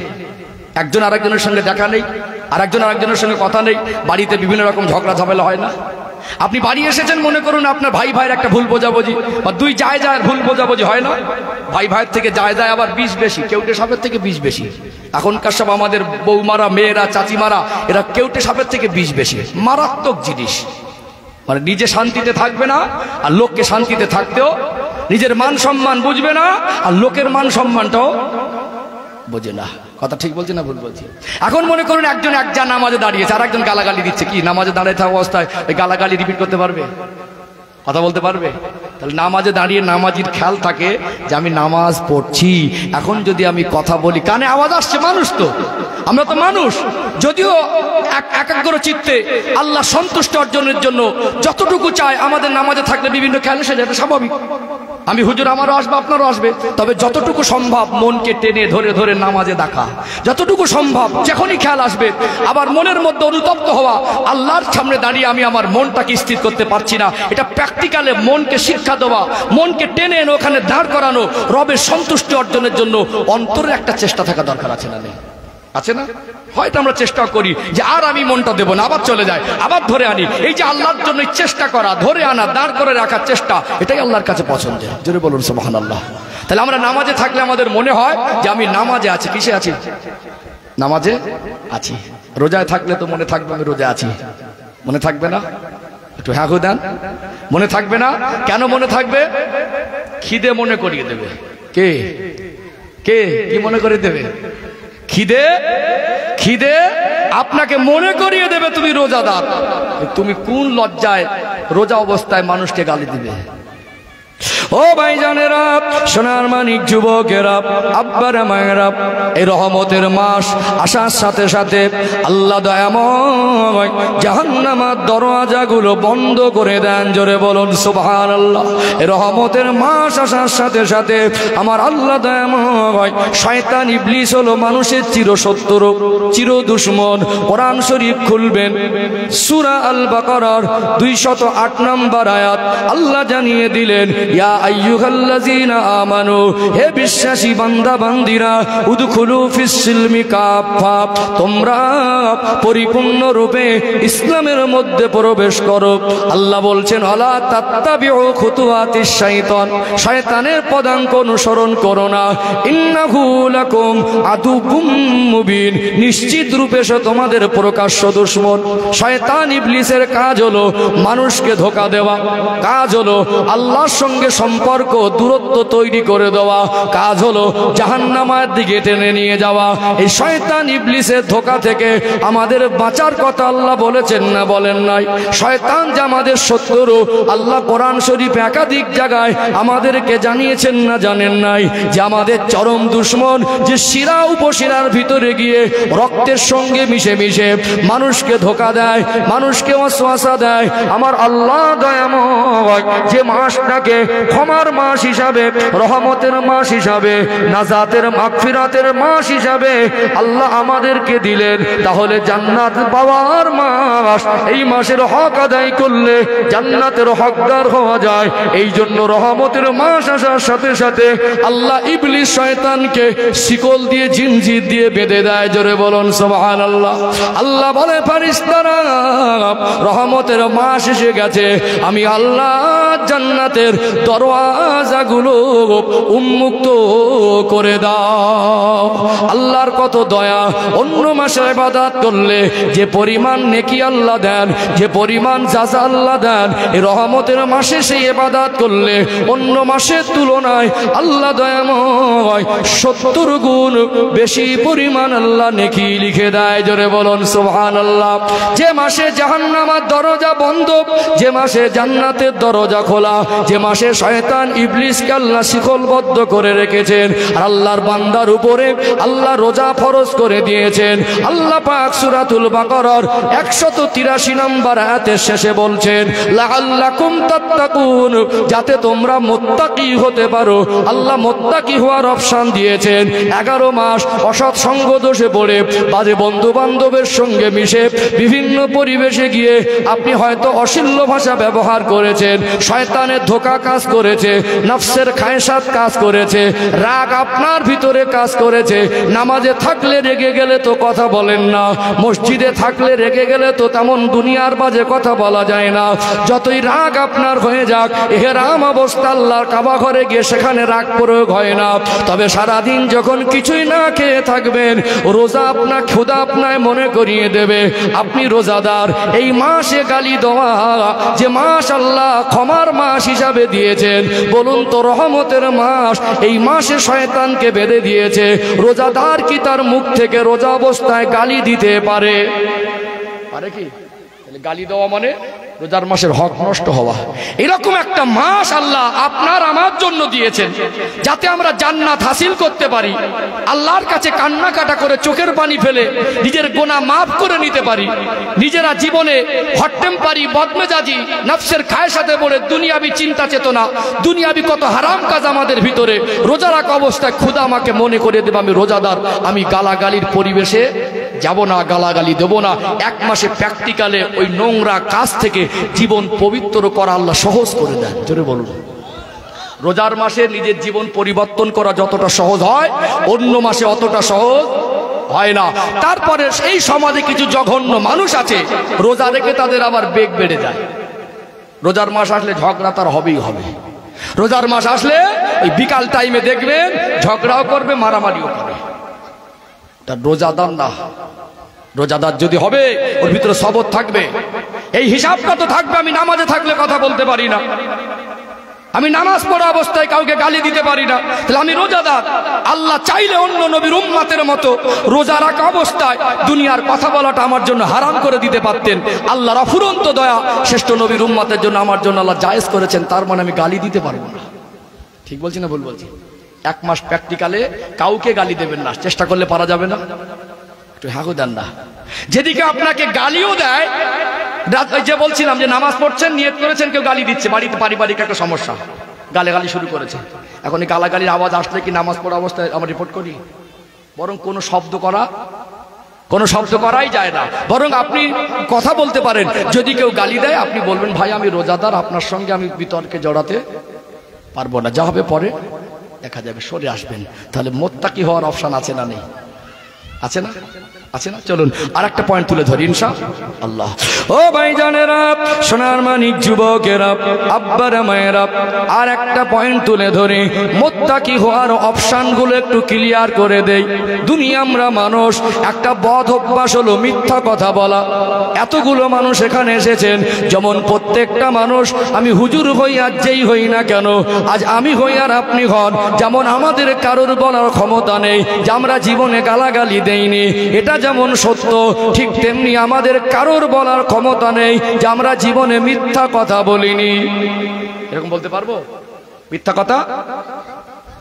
একজন আরেকজনের সঙ্গে দেখা নেই, আরেকজন আরেকজনের সঙ্গে কথা নেই, বাড়িতে বিভিন্ন রকম ঝগড়া ঝামেলা হয় না? আপনি বাড়ি এসেছেন, মনে করুন আপনার ভাই ভাইয়ের একটা ভুল বোঝাবুঝি, বা দুই যায় ভুল বোঝাবুঝি হয় না? ভাই ভাইয়ের থেকে যায় আবার 20 বেশি, কেউটে সাপের থেকে 20 বেশি। এখনকার সব আমাদের বৌমারা, মেয়েরা, চাচিমারা, এরা কেউটে সাপের থেকে 20 বেশি। মারাত্মক জিনিস। মানে নিজে শান্তিতে থাকবে না, আর লোককে শান্তিতে থাকতেও, নিজের মান সম্মান বুঝবে না, আর লোকের মান সম্মানটাও বোঝে না। কথা ঠিক বলছি না ভুল বলছি? এখন মনে করুন একজন এক নামাজে দাঁড়িয়েছে, আর একজন গালাগালি দিচ্ছে, কি নামাজে দাঁড়িয়ে থাকা অবস্থায় ওই গালাগালি রিপিট করতে পারবে? কথা বলতে পারবে? তাহলে নামাজে দাঁড়িয়ে নামাজির খেয়াল থাকে যে আমি নামাজ পড়ছি, এখন যদি আমি কথা বলি কানে আওয়াজ আসছে, মানুষ তো, আমরা তো মানুষ, যদিও একাগ্র চিত্তে আল্লাহ সন্তুষ্ট অর্জনের জন্য যতটুকু চায় আমাদের নামাজে থাকলে বিভিন্ন খেয়াল এসে যায়, স্বাভাবিক। আমি হুজুর আমারও আসবে, আপনারও আসবে, তবে যতটুকু সম্ভব মনকে টেনে ধরে ধরে নামাজে দেখা, যতটুকু সম্ভব যখনই খেয়াল আসবে, আবার মনের মধ্যে অনুতপ্ত হওয়া, আল্লাহর সামনে দাঁড়িয়ে আমি আমার মনটাকে স্থির করতে পারছি না, এটা প্র্যাকটিক্যালে মনকে শিক্ষা দেওয়া, মনকে টেনে এনে ওখানে দাঁড় করানো, রবের সন্তুষ্টি অর্জনের জন্য অন্তরের একটা চেষ্টা থাকা দরকার আছে না? নেই? আছে না? হয়তো আমরা চেষ্টা করি যে আর আমি মনটা দেবো না, আবার চলে যায়, আবার ধরে আনি। এই যে আল্লাহর জন্য চেষ্টা করা, ধরে আনা, দাঁড় করে রাখার চেষ্টা, এটাই আল্লাহর কাছে পছন্দের। জোরে বলুন সুবহানাল্লাহ। তাহলে আমরা নামাজে থাকলে আমাদের মনে হয় যে আমি নামাজে আছি। কিসে আছি? নামাজে আছি। রোজায় থাকলে তো মনে থাকবে আমি রোজা আছি, মনে থাকবে না? একটু হ্যাঁ দেন, মনে থাকবে না? কেন মনে থাকবে? খিদে মনে করিয়ে দেবে। কে কে কি মনে করিয়ে দেবে? খিদে, খিদে আপনাকে মনে করিয়ে দেবে তুমি রোজাদার। তুমি কোন লজ্জায় রোজা অবস্থায় মানুষকে গালি দিবে? ও ভাইজানেরা, সোনার মানিক যুবকেরা, আব্বারা মায়েরা, এই রহমতের মাস আসার সাথে সাথে আল্লাহ দয়াময় জাহান্নামের দরওয়াজাগুলো বন্ধ করে দেন। জোরে বলুন সুবহানাল্লাহ। এই রহমতের মাস আসার সাথে সাথে আমার আল্লাহ দয়াময় শয়তান ইবলিস হলো মানুষের চিরশত্রু, চির দুশমন। কোরআন শরীফ খুলবেন, সূরা আল বাকারার 208 নম্বর আয়াত আল্লাহ জানিয়ে দিলেন, ইয়া আইয়ুহাল্লাযীনা আমানু, হে বিশ্বাসী বান্দা বান্দিরা, উদখুলু ফিস সিলমি কাফা, তোমরা পরিপূর্ণ রূপে ইসলামের মধ্যে প্রবেশ করো। আল্লাহ বলছেন, আলা তাত্তাবিউ খুতুওয়াতিশ শাইতান, শয়তানের পদাঙ্ক অনুসরণ করো না। ইন্নাহু লাকুম আদুউম মুবিন, নিশ্চিত রূপে সে তোমাদের প্রকাশ্য দুশমন। শয়তান ইবলিসের কাজ হলো মানুষকে ধোঁকা দেওয়া, কাজ হলো আল্লাহর সঙ্গে সম্পর্ক দূরত্ব তৈরি করে দেওয়া, কাজ হলো জাহান্নামের দিকে টেনে নিয়ে যাওয়া। এই শয়তান ইবলিসের ধোঁকা থেকে আমাদের বাঁচার কথা আল্লাহ বলেছেন না বলেন নাই? শয়তান যে আমাদের শত্রু, আল্লাহ কোরআন শরীফ একাধিক জায়গায় আমাদেরকে জানিয়েছেন না জানেন নাই? যে আমাদের চরম দুশমন, যে শিরা উপশিরার ভিতরে গিয়ে রক্তের সঙ্গে মিশে মিশে মানুষকে ধোঁকা দেয়, মানুষকে ওয়াসওয়াসা দেয়। আমার আল্লাহ দয়াময় যে মাসটাকে ক্ষমার মাস হিসাবে, রহমতের মাস হিসাবে, নাজাতের মাগফিরাতের মাস হিসাবে আল্লাহ আমাদেরকে দিলেন, তাহলে জান্নাত পাওয়ার মাস। এই মাসের হক আদায় করলে জান্নাতের হকদার হওয়া যায়। এই জন্য রহমতের মাস আসার সাথে সাথে আল্লাহ ইবলিস শয়তানকে শিকল দিয়ে জিনজির দিয়ে বেঁধে দেয়। জোরে বলুন সুবহানাল্লাহ। আল্লাহ বলে, ফেরেশতারা, রহমতের মাস এসে গেছে, আমি আল্লাহ জান্নাতের দরওয়াজাগুলো উন্মুক্ত করে দাও। আল্লাহর কত দয়া, অন্য মাসে ইবাদত করলে যে পরিমাণ নেকি আল্লাহ দেন, যে পরিমাণ জাযা আল্লাহ দেন, এই রহমতের মাসে সেই ইবাদত করলে অন্য মাসের তুলনায় আল্লাহ দয়াময় 70 গুণ বেশি পরিমাণ আল্লাহ নেকি লিখে দেয়। জোরে বলুন সুবহানাল্লাহ। যে মাসে জাহান্নামের দরজা বন্ধ, যে মাসে জান্নাতের দরজা খোলা, যে মাসে শয়তান ইবলিসকে আল্লাহ শিকলবদ্ধ করে রেখেছেন, আর আল্লাহর বান্দার উপরে আল্লাহ রোজা ফরজ করে দিয়েছেন। আল্লাহ পাক সূরাতুল বাকারার 183 নম্বর আয়াতের শেষে বলছেন, লাআল্লাকুম তাত্তাকুন, যাতে তোমরা মুত্তাকি হতে পারো। আল্লাহ মুত্তাকি হওয়ার অপশন দিয়েছেন। 11 মাস অসৎ সঙ্গ দোষে পড়ে, বাজে বন্ধু বান্ধবের সঙ্গে মিশে, বিভিন্ন পরিবেশে গিয়ে আপনি হয়তো অশ্লীল ভাষা ব্যবহার করেছেন, শয়তানের ধোঁকা কাজ করেছে, নফসের খায়সাত কাজ করেছে, রাগ আপনার ভিতরে কাজ করেছে। নামাজে থাকলে রেগে গেলে তো কথা বলেন না, মসজিদে থাকলে রেগে গেলে তো তেমন দুনিয়ার বাজে কথা বলা যায় না। যতই রাগ আপনার হয়ে যাক, এহরাম অবস্থা আল্লাহর কাবা ঘরে গিয়ে সেখানে রাগ প্রয়োগ হয় না। তবে সারাদিন যখন কিছুই না খেয়ে থাকবেন, রোজা আপনার ক্ষুধা আপনায় মনে করিয়ে দেবে আপনি রোজাদার। এই মাসে গালি দেওয়া, যে মাস আল্লাহ ক্ষমার মাস হিসাবে দিয়েছেন, বলুন তো রহমতের মাস, এই মাসে শয়তানকে বেঁধে দিয়েছে। রোজাদার কি তার মুখ থেকে রোজা অবস্থায় গালি দিতে পারে? পারে কি? গালি দেওয়া মানে রোজার মাসের হক নষ্ট হওয়া। এরকম একটা মাস আল্লাহ আপনার আমার জন্য দিয়েছেন, যাতে আমরা জান্নাত হাসিল করতে পারি, আল্লাহর কাছে কান্নাকাটা করে চোখের পানি ফেলে নিজের গুনাহ মাফ করে নিতে পারি, নিজেরা জীবনে হট টেম্পারি, বদমেজাজি, নফসের খায়সাতে পড়ে দুনিয়াবি চিন্তা চেতনা, দুনিয়াবি কত হারাম কাজ আমাদের ভিতরে, রোজা রাখা অবস্থায় ক্ষুধা আমাকে মনে করে দেবে আমি রোজাদার, আমি গালাগালির পরিবেশে যাব না, গালাগালি দেব না। 1 মাসে প্র্যাকটিক্যালে ওই নোংরা কাজ থেকে জীবন পবিত্র করা আল্লাহ সহজ করে দেন। জোরে বলুন। রোজার মাসে নিজের জীবন পরিবর্তন করা যতটা সহজ হয়, অন্য মাসে অতটা সহজ হয় না। তারপরে এই সমাজে কিছু জঘন্য মানুষ আছে, রোজা রেখে তাদের আবার বেগ বেড়ে যায়। রোজার মাস আসলে ঝগড়া তার হবেই হবে। রোজার মাস আসলে ওই বিকাল টাইমে দেখবেন ঝগড়াও করবে, মারামারিও করবে। তার রোজাদার না, রোজাদার যদি হবে ওর ভিতরে সবর থাকবে, এই হিসাবটা তো থাকবে। আমি নামাজে থাকলে কথা বলতে পারি না, আমি নামাজ পড়া অবস্থায় কাউকে গালি দিতে পারি না, তাহলে আমি রোজাদার। আল্লাহ চাইলে অন্য নবীর উম্মতের মতো রোজা রাখা অবস্থায় দুনিয়ার কথা বলাটা আমার জন্য হারাম করে দিতে পারতেন। আল্লাহর অফুরন্ত দয়া, শ্রেষ্ঠ নবীর উম্মতের জন্য আমার জন্য আল্লাহ জায়েজ করেছেন, তার মানে আমি গালি দিতে পারবো না। ঠিক বলছি না ভুল বলছি? 1 মাস প্র্যাকটিক্যালে কাউকে গালি দেবেন না, চেষ্টা করলে পারা যাবে না? একটু হাগু দেন না। যেদিকে আপনাকে গালিও দেয়, যে বলছিলাম যে নামাজ পড়ছেন, নিয়ত করেছেন, কেউ গালি দিচ্ছে, বাড়িতে পারিবারিক একটা সমস্যা, গালাগালি শুরু করেছে। এখন এই গালাগালির আওয়াজ আসলে কি নামাজ পড়া অবস্থায় আমরা রিপোর্ট করি? বরং কোনো শব্দ করাই যায় না, বরং আপনি কথা বলতে পারেন। যদি কেউ গালি দেয় আপনি বলবেন, ভাই আমি রোজাদার, আপনার সঙ্গে আমি বিতর্কে জড়াতে পারবো না, যা হবে পরে দেখা যাবে, সরে আসবেন। তাহলে মুত্তাকি হওয়ার অপশন আছে না নেই? আছে না? আছে না? চলুন আর একটা পয়েন্ট তুলে ধরি ইনশাআল্লাহ। ও ভাইজানেরা, সোনার মানিক যুবকেরা, আব্বারা মায়েরা, আর একটা পয়েন্ট তুলে ধরি, মুত্তাকি হওয়ার অপশনগুলো একটু ক্লিয়ার করে দেই। দুনিয়া আমরা মানুষ, একটা বদ অভ্যাস হলো মিথ্যা কথা বলা। এতগুলো মানুষ এখানে এসেছেন, যেমন প্রত্যেকটা মানুষ, আমি হুজুর হই আর যেই হই না কেন, আজ আমি হই আর আপনি হন, যেমন আমাদের কারোর বলার ক্ষমতা নেই যে আমরা জীবনে গালাগালি দেইনি, এটা যেমন সত্য, ঠিক তেমনি আমাদের কারোর বলার ক্ষমতা নেই যে আমরা জীবনে মিথ্যা কথা বলিনি। এরকম বলতে পারবো? মিথ্যা কথা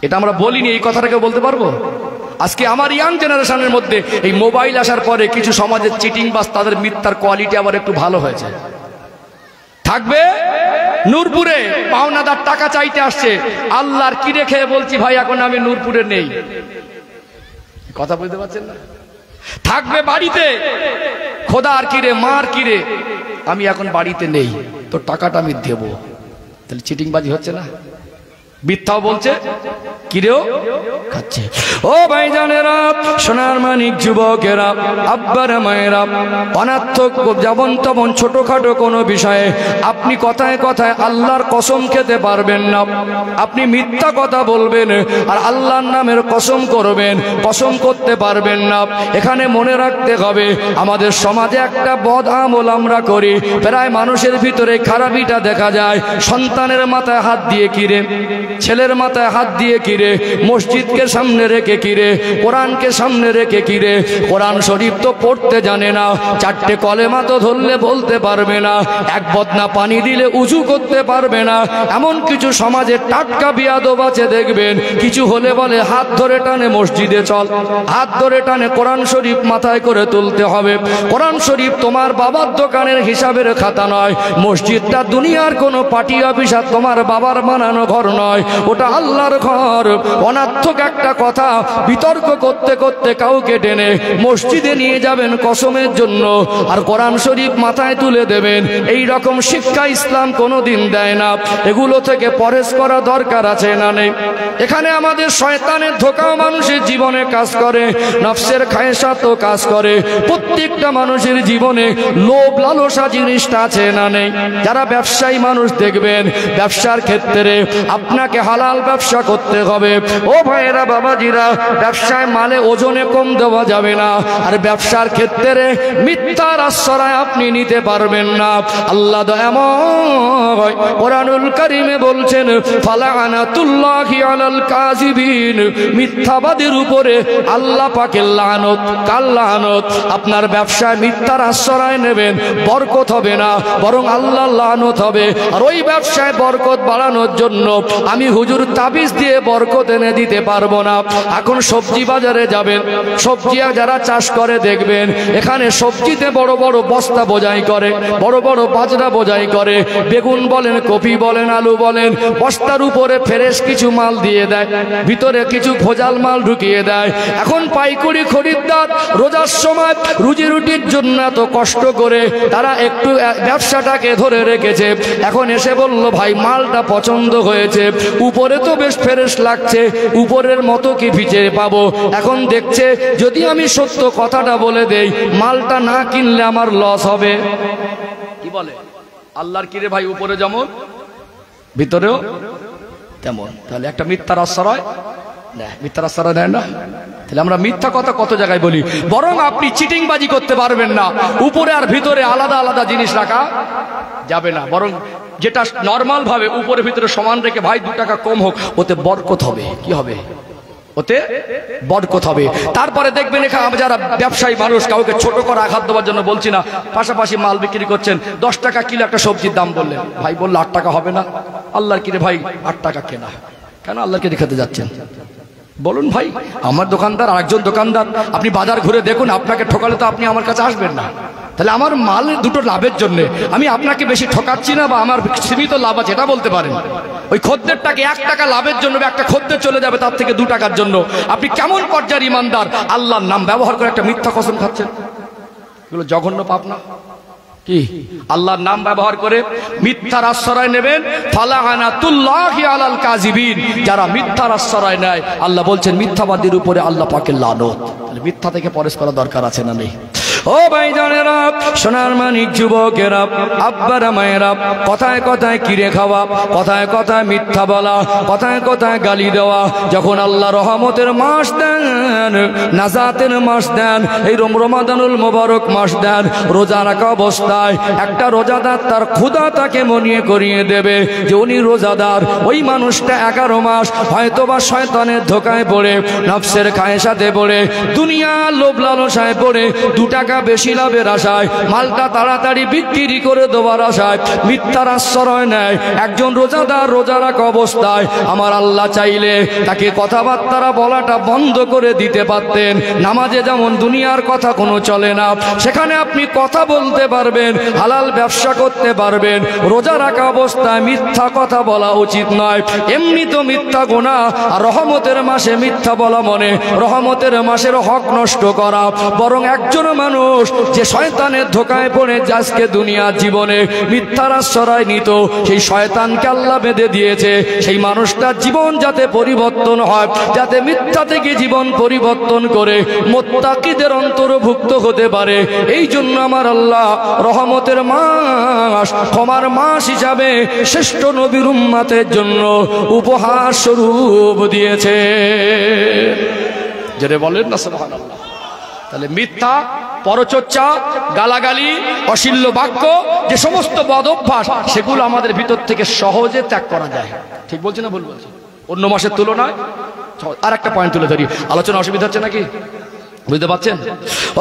এটা আমরা বলিনি, এই কথাটা কেউ বলতে পারবো? আজকে আমার ইয়াং জেনারেশনের মধ্যে এই মোবাইল আসার পরে কিছু সমাজের চিটিং বাস, তাদের মিথ্যার কোয়ালিটি আবার একটু ভালো হয়েছে। থাকবে নূরপুরে পাওনাদার টাকা চাইতে আসছে, আল্লাহর কি রেখে বলছি ভাই এখন আমি নূরপুরে নেই, কথা বলতে পারছেন না? থাকবে বাড়িতে, খোদার কিরে মার কিরে আমি এখন বাড়িতে নেই, তো টাকাটা আমি দেব। তাহলে চিটিংবাজি হচ্ছে না? মিথ্যাও বলছে, কিরেও খাচ্ছে। ও ভাইজানেরা, সোনার মানিক যুবকেরা, আব্বারা মায়েরা, অনার্থক যেমন তেমন ছোটখাটো কোনো বিষয়ে আপনি কথায় কথায় আল্লাহর কসম খেতে পারবেন না। আপনি মিথ্যা কথা বলবেন আর আল্লাহর নামের কসম করবেন, কসম করতে পারবেন না। এখানে মনে রাখতে হবে, আমাদের সমাজে একটা বদ আমল আমরা করি, প্রায় মানুষের ভিতরে খারাপিটা দেখা যায়। সন্তানের মাথায় হাত দিয়ে কিরে, ছেলের মাথায় হাত দিয়ে কিরে, মসজিদকে সামনে রেখে কিরে, কোরআনকে সামনে রেখে কিরে, কোরআন শরীফ তো পড়তে জানে না, 4টে কলেমা তো ধরলে বলতে পারবে না, এক বদনা পানি দিলে উজু করতে পারবে না। এমন কিছু সমাজে টাটকা বিয়াদব আছে দেখবেন, কিছু হলে বলে হাত ধরে টানে মসজিদে চল, হাত ধরে টানে কোরআন শরীফ মাথায় করে তুলতে হবে। কোরআন শরীফ তোমার বাবার দোকানের হিসাবের খাতা নয়, মসজিদটা দুনিয়ার কোনো পার্টি অফিস আর তোমার বাবার বানানো ঘর নয়, ওটা আল্লাহর ঘর। অনার্থক একটা কথা বিতর্ক করতে করতে কাউকে টেনে মসজিদে নিয়ে যাবেন কসমের জন্য, আর কোরআন শরীফ মাথায় তুলে দেবেন, এই রকম শিক্ষা ইসলাম কোনোদিন দেয় না। এগুলো থেকে পরহেজ করা দরকার আছে না নেই? এখানে আমাদের শয়তানের ধোঁকাও মানুষের জীবনে কাজ করে, নফসের খায়সাতও কাজ করে। প্রত্যেকটা মানুষের জীবনে লোভ লালসা জিনিসটা আছে না নেই? যারা ব্যবসায়ী মানুষ দেখবেন, ব্যবসার ক্ষেত্রে আপনাকে হালাল ব্যবসা করতে হবে। ও ভাইয়েরা, বাবাজিরা, ব্যবসায় মালে ওজনে কম দেওয়া যাবে না, আর ব্যবসার ক্ষেত্রে মিথ্যার আশ্রয় আপনি নিতে পারবেন না। আল্লাহ দয়াময় কোরআনুল কারীমে বলছেন, ফালানাতুল্লাহি আলাল কাযিবিন, মিথ্যাবাদীর উপরে আল্লাহ পাকের লানত। কার লানত? আপনার ব্যবসায় মিথ্যার আশ্রয় নেবেন, বরকত হবে না, বরং আল্লাহর লানত হবে। আর ওই ব্যবসায় বরকত বাড়ানোর জন্য আমি হুজুর তাবিজ দিয়ে বরকত এনে দিতে পারবো না। এখন সবজি বাজারে যাবেন, সবজি যারা চাষ করে দেখবেন, এখানে সবজিতে বড় বড় বস্তা বোঝাই করে, বড় বড় বাজরা বোঝাই করে, বেগুন বলেন, কপি বলেন, আলু বলেন, বস্তার উপরে ফ্রেশ কিছু মাল দিয়ে দেয়, ভিতরে কিছু ভোজাল মাল ঢুকিয়ে দেয়। এখন পাইকারি খরিদ্দার রোজার সময় রুজি রুটির জন্য এত কষ্ট করে তারা একটু ব্যবসাটাকে ধরে রেখেছে, এখন এসে বলল, ভাই মালটা পছন্দ হয়েছে, উপরে তো বেশ ফ্রেশ লাগছে, উপরের মতো কি ভিজে পাবো? এখন দেখছে যদি আমি সত্য কথাটা বলে দেই, মালটা না কিনলে আমার লস হবে। কি বলে? আল্লাহর কিরে ভাই, উপরে যেমন ভিতরেও তেমন। তাহলে একটা মিথ্যার আশ্রয় না, মিথ্যার আশ্রয় দেয় না। তাহলে আমরা মিথ্যা কথা কত জায়গায় বলি। বরং আপনি চিটিংবাজি করতে পারবেন না, উপরে আর ভিতরে আলাদা আলাদা জিনিস রাখা যাবে না, বরং যেটা নর্মাল ভাবে উপরে ভিতরে সমান রেখে, ভাই 2 টাকা কম হোক, ওতে বরকত হবে। কি হবে? ওতে বরকত হবে। তারপরে দেখবেন এখানে যারা ব্যবসায়ী মানুষ, কাউকে ছোট করে আঘাত দেওয়ার জন্য বলছি না, পাশাপাশি মাল বিক্রি করছেন, 10 টাকা কিলো একটা সবজির দাম বললেন, ভাই বললো 8 টাকা হবে না, আল্লাহর কিরে ভাই 8 টাকা কেনা, কেন আল্লাহকে দেখাতে যাচ্ছেন বলুন ভাই? আমার দোকানদার আরেকজন দোকানদার, আপনি বাজার ঘুরে দেখুন, আপনাকে ঠকালে তো আপনি আমার কাছে আসবেন না। তাহলে আমার মাল দুটো লাভের জন্য আমি আপনাকে বেশি ঠকাচ্ছি না, বা আমার সীমিত লাভ আছে এটা বলতে পারেন। ওই খদ্দেরটাকে 1 টাকা লাভের জন্য একটা খদ্দের চলে যাবে তার থেকে 2 টাকার জন্য। আপনি কেমন পর্যায়ের ইমানদার? আল্লাহর নাম ব্যবহার করে একটা মিথ্যা কসম খাচ্ছেন, এগুলো জঘন্য পাপ না? কি আল্লাহর নাম ব্যবহার করে মিথ্যার আশ্রয় নেবেন? ফালানাতুল্লাহি আলাল কাযিবিন, যারা মিথ্যার আশ্রয় নেয় আল্লাহ বলছেন মিথ্যাবাদীর উপরে আল্লাহ পাকের লানত। তাহলে মিথ্যা থেকে পরেশ করা দরকার আছে না নেই? ও ভাইজানেরা, সোনার মানিক যুবকেরা, আব্বারা মায়েরা, কথায় কথায় কিরে খাওয়া, কথায় কথায় মিথ্যা বলা, কথায় কথায় গালি দেওয়া, যখন আল্লাহ রহমতের মাস দেন, নাজাতের মাস দেন, এই রমাদানুল মোবারক মাস দেন, রোজা রাখা অবস্থায় একটা রোজাদার তার ক্ষুধা তাকে মনে করিয়ে দেবে যে উনি রোজাদার। ওই মানুষটা 11 মাস হয়তোবা শয়তানের ধোকায় পড়ে, নফসের খায়েশাতে পড়ে, দুনিয়ার লোভ লালসায় পড়ে, 2 টাকা বেশি লাভের আশায়, মালটা তাড়াতাড়ি বিক্রি করে দেওয়ার আশায় মিথ্যার আশ্রয় নেয়। একজন রোজাদার রোজা রাখা অবস্থায় আমার আল্লাহ চাইলে তাকে কথাবার্তা বলাটা বন্ধ করে দিতে পারতেন। নামাজে যেমন দুনিয়ার কথা কোনো চলে না, সেখানে আপনি কথা বলতে পারবেন, হালাল ব্যবসা করতে পারবেন। রোজা রাখা অবস্থায় মিথ্যা কথা বলা উচিত নয়। এমনি তো মিথ্যা গুনাহ, আর রহমতের মাসে মিথ্যা বলা মানে রহমতের মাসের হক নষ্ট করা। বরং একজন মানুষ যে শয়তানের ধোকায় পড়ে আজকে দুনিয়ার জীবনে মিথ্যার আশ্রয় নিত, সেই শয়তানকে আল্লাহ বেঁধে দিয়েছে। সেই মানুষটার জীবন যাতে পরিবর্তন হয়, যাতে মিথ্যা থেকে জীবন পরিবর্তন করে মুত্তাকিদের অন্তর্ভুক্ত হতে পারে, এই জন্য আমার আল্লাহ রহমতের মাস, ক্ষমার মাস হিসাবে শ্রেষ্ঠ নবীর উম্মতের জন্য উপহার স্বরূপ দিয়েছে। যেটা বলেন না সুবহানাল্লাহ। তাহলে মিথ্যা, পরচর্চা, গালাগালি, অশ্লীল বাক্য, যে সমস্ত বদ অভ্যাস, সেগুলো আমাদের ভিতর থেকে সহজে ত্যাগ করা যায়। ঠিক বলছি না ভুল বলছি? অন্য মাসের তুলনায় আর একটা পয়েন্ট তুলে ধরি, আলোচনা অসুবিধা হচ্ছে নাকি? বুঝতে পারছেন?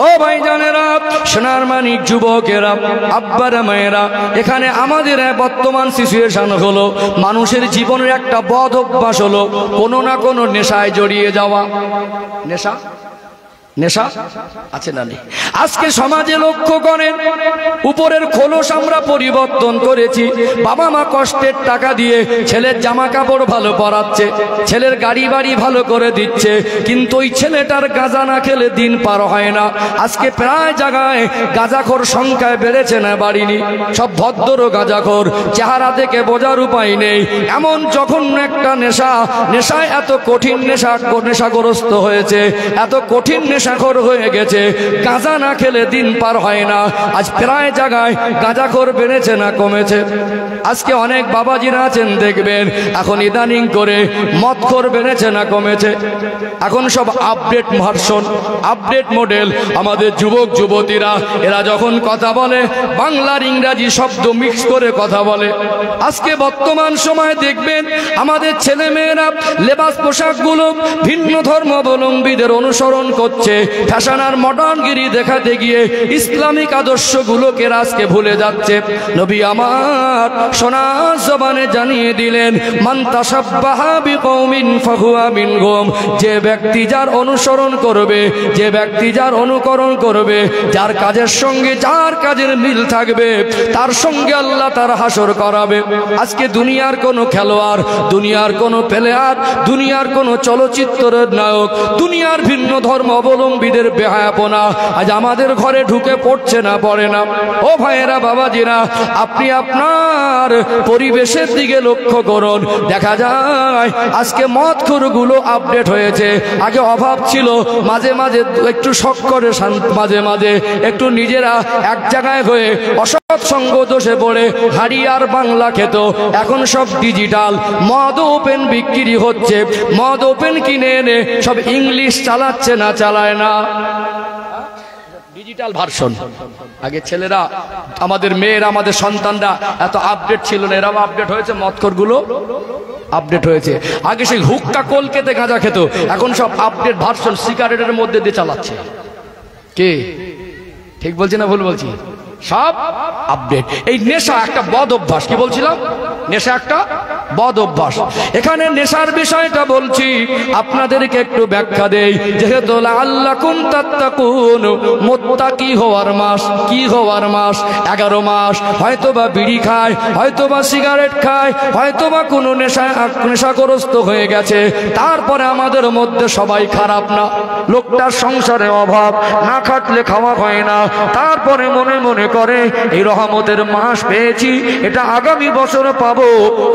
ও ভাইজানেরা, সোনার মানিক যুবকেরা, আব্বারা মায়েরা, এখানে আমাদের বর্তমান সিচুয়েশন হলো মানুষের জীবনের একটা বদ অভ্যাস হলো কোনো না কোনো নেশায় জড়িয়ে যাওয়া। নেশা নেশা আছে না নেই? আজকে সমাজে লক্ষ্য করেন, উপরের খোলস আমরা পরিবর্তন করেছি। বাবা মা কষ্টের টাকা দিয়ে ছেলের জামা কাপড় ভালো পরাচ্ছে, ছেলের গাড়ি বাড়ি ভালো করে দিচ্ছে, কিন্তু ওই ছেলেটার গাঁজা না খেলে দিন পার হয় না। আজকে প্রায় জায়গায় গাঁজাখোর সংখ্যায় বেড়েছে না বাড়িনি? সব ভদ্র গাঁজাখোর, চেহারা দেখে বোঝার উপায় নেই। এমন জঘন্য একটা নেশা, নেশায় এত কঠিন নেশাগ্রস্ত হয়েছে, এত কঠিন নেশাখোর হয়ে গেছে, গাঁজা না খেলে দিন পার হয় না। আজ প্রায় জায়গায় গাঁজাখোর বেড়েছে না কমেছে? আজকে অনেক বাবাজিরা আছেন দেখবেন এখন ইদানিং করে মদখোর বেড়েছে না কমেছে? এখন সব আপডেট ভার্সন, আপডেট মডেল। আমাদের যুবক যুবতীরা এরা যখন কথা বলে বাংলার ইংরাজি শব্দ মিক্স করে কথা বলে। আজকে বর্তমান সময় দেখবেন আমাদের ছেলে মেয়েরা লেবাস পোশাকগুলো ভিন্ন ধর্মাবলম্বীদের অনুসরণ করছে, ফ্যাশন আর মডার্নগিরি দেখাতে গিয়ে ইসলামিক আদর্শগুলোকে আজকে ভুলে যাচ্ছে। নবী আমার সোনার জবানে জানিয়ে দিলেন, মান তাশাব্বাহা বিকওমিন ফাহুয়া মিনহুম, যে ব্যক্তি যার অনুসরণ করবে, যে ব্যক্তি যার অনুকরণ করবে, যার কাজের সঙ্গে যার কাজের মিল থাকবে, তার সঙ্গে আল্লাহ তার হাসর করাবে। আজকে দুনিয়ার কোনো খেলোয়াড়, দুনিয়ার কোনো প্লেয়ার, দুনিয়ার কোনো চলচ্চিত্রের নায়ক, দুনিয়ার ভিন্ন ধর্ম অবলম্বীদের বেহায়াপনা আজ আমাদের ঘরে ঢুকে পড়ছে না, পড়ে না? ও ভাইয়েরা, বাবাজিরা, আপনি আপনার পরিবেশের দিকে লক্ষ্য করুন, দেখা যায় আজকে মদখোরগুলো আপডেট হয়েছে। আগে অভাব ছিল, মাঝে মাঝে একটু শখ করে, মাঝে মাঝে একটু নিজেরা এক জায়গায় হয়ে অসৎ সঙ্গ দোষে পড়ে হাড়ি আর বাংলা খেত। এখন সব ডিজিটাল, মদ ওপেন বিক্রি হচ্ছে, মদ ওপেন কিনে এনে সব ইংলিশ চালাচ্ছে না, চালায় না, ডিজিটাল ভার্সন। আগে ছেলেরা, আমাদের মেয়েরা, আমাদের সন্তানরা এত আপডেট ছিল না, এরাও আপডেট হয়েছে, মদখোরগুলো আপডেট হয়েছে। আগে সেই হুক্কা কলকেতে গাঁজা খেত, এখন সব আপডেট ভার্সন সিগারেটের মধ্যে দিয়ে চালাচ্ছে। কে ঠিক বলছি না ভুল বলছি? সব আপডেট। এই নেশা একটা বদ অভ্যাস। কি বলছিলাম? নেশা একটা বদ অভ্যাস। এখানে নেশার বিষয়টা বলছি আপনাদেরকে একটু ব্যাখ্যা দেই, যেহেতু লাআল্লাকুম তাত্তাকুন, মুত্তাকি হওয়ার মাস। কি হওয়ার মাস? 11 মাস হয়তোবা বিড়ি খায়, হয়তোবা সিগারেট খায়, হয়তোবা কোনো নেশাগ্রস্ত হয়ে গেছে, তারপরে আমাদের মধ্যে সবাই খারাপ না। লোকটার সংসারে অভাব, না খাটলে খাওয়া হয় না, তারপরে মনে মনে করে এই রহমতের মাস পেয়েছি, এটা আগামী বছর পাবো,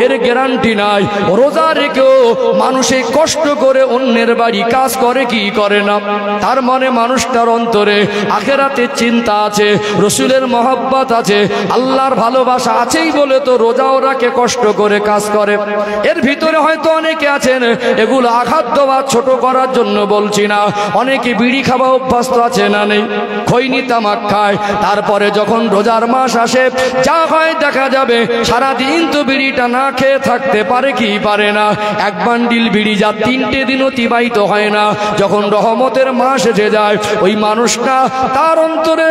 এর গ্যারান্টি নাই। রোজা রেখেও মানুষে কষ্ট করে অন্যের বাড়ি কাজ করে কি করে না? তার মানে মানুষটার অন্তরে আখেরাতের চিন্তা আছে, রসুলের মহব্বত আছে, আল্লাহর ভালোবাসা আছেই বলে তো রোজাও রাখে, কষ্ট করে কাজ করে। এর ভিতরে হয়তো অনেকে আছেন, এগুলো আঘাত দেওয়া ছোট করার জন্য বলছি না, অনেকে বিড়ি খাওয়া অভ্যস্ত আছে না নেই? খৈনি তামাক খায়, তারপরে যখন রোজার মাস আসে যা হয় দেখা যাবে সারাদিন তো বিড়িটা না খেয়ে থাকতে পারে কি পারে না? এক বান্ডিল বিড়ি যা 3টে দিন অতিবাহিত হয় না, যখন রহমতের মাস এসে যায় ওই মানুষটা তার অন্তরে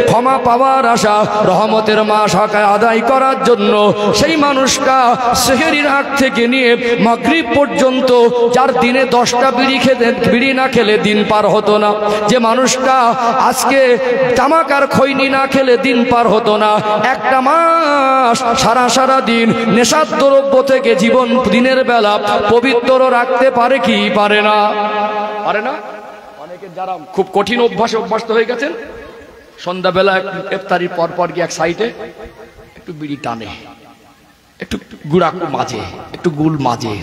ক্ষমা পাওয়ার আশা, রহমতের মাস আদায় করার জন্য সেই মানুষটা সেহরির আগ থেকে নিয়ে মাগরিব পর্যন্ত, যার দিনে 10টা বিড়ি না খেলে দিন পার হতো না, যে মানুষটা আজকে তামাক আর খৈনি না খেলে দিন পার হতো না, একটা মাস সারা দিন নেশার দ্রব্য থেকে জীবন দিনের বেলা পবিত্র রাখতে পারে কি পারে না? পারে না। অনেকে যারা খুব কঠিন অভ্যস্ত হয়ে গেছেন, সন্ধ্যাবেলা ইফতারির পর গিয়ে এক সাইডে একটু বিড়ি টানে, একটু গুড়াকু মাঝে, একটু গুল মাঝে,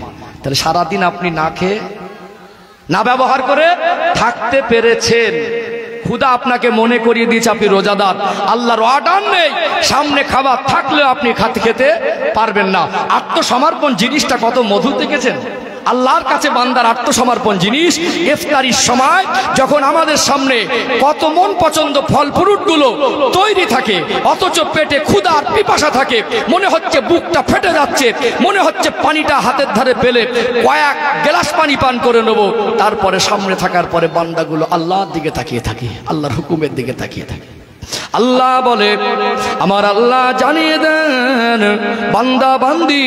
তাহলে সারাদিন আপনি না খেয়ে না ব্যবহার করে থাকতে পেরেছেন। খুদা আপনাকে মনে করিয়ে দিয়েছে আপনি রোজাদার, আল্লাহর অর্ডার নেই, সামনে খাবার থাকলেও আপনি খেতে পারবেন না। আত্মসমর্পণ জিনিসটা কত মধুর দেখেছেন? আল্লাহর কাছে বান্দার আত্মসমর্পণ জিনিস। ইফতারির সময় যখন আমাদের সামনে কত মন পছন্দ ফল ফ্রুট গুলো তৈরি থাকে, অথচ পেটে ক্ষুধার পিপাসা থাকে, মনে হচ্ছে বুকটা ফেটে যাচ্ছে, মনে হচ্ছে পানিটা হাতের ধারে পেলে কয়েক গ্লাস পানি পান করে নেব, তারপরে সামনে থাকার পরে বান্দাগুলো আল্লাহর দিকে তাকিয়ে থাকে, আল্লাহর হুকুমের দিকে তাকিয়ে থাকে। আল্লাহ বলে, আমার আল্লাহ জানিয়ে দেন বান্দা বান্দি,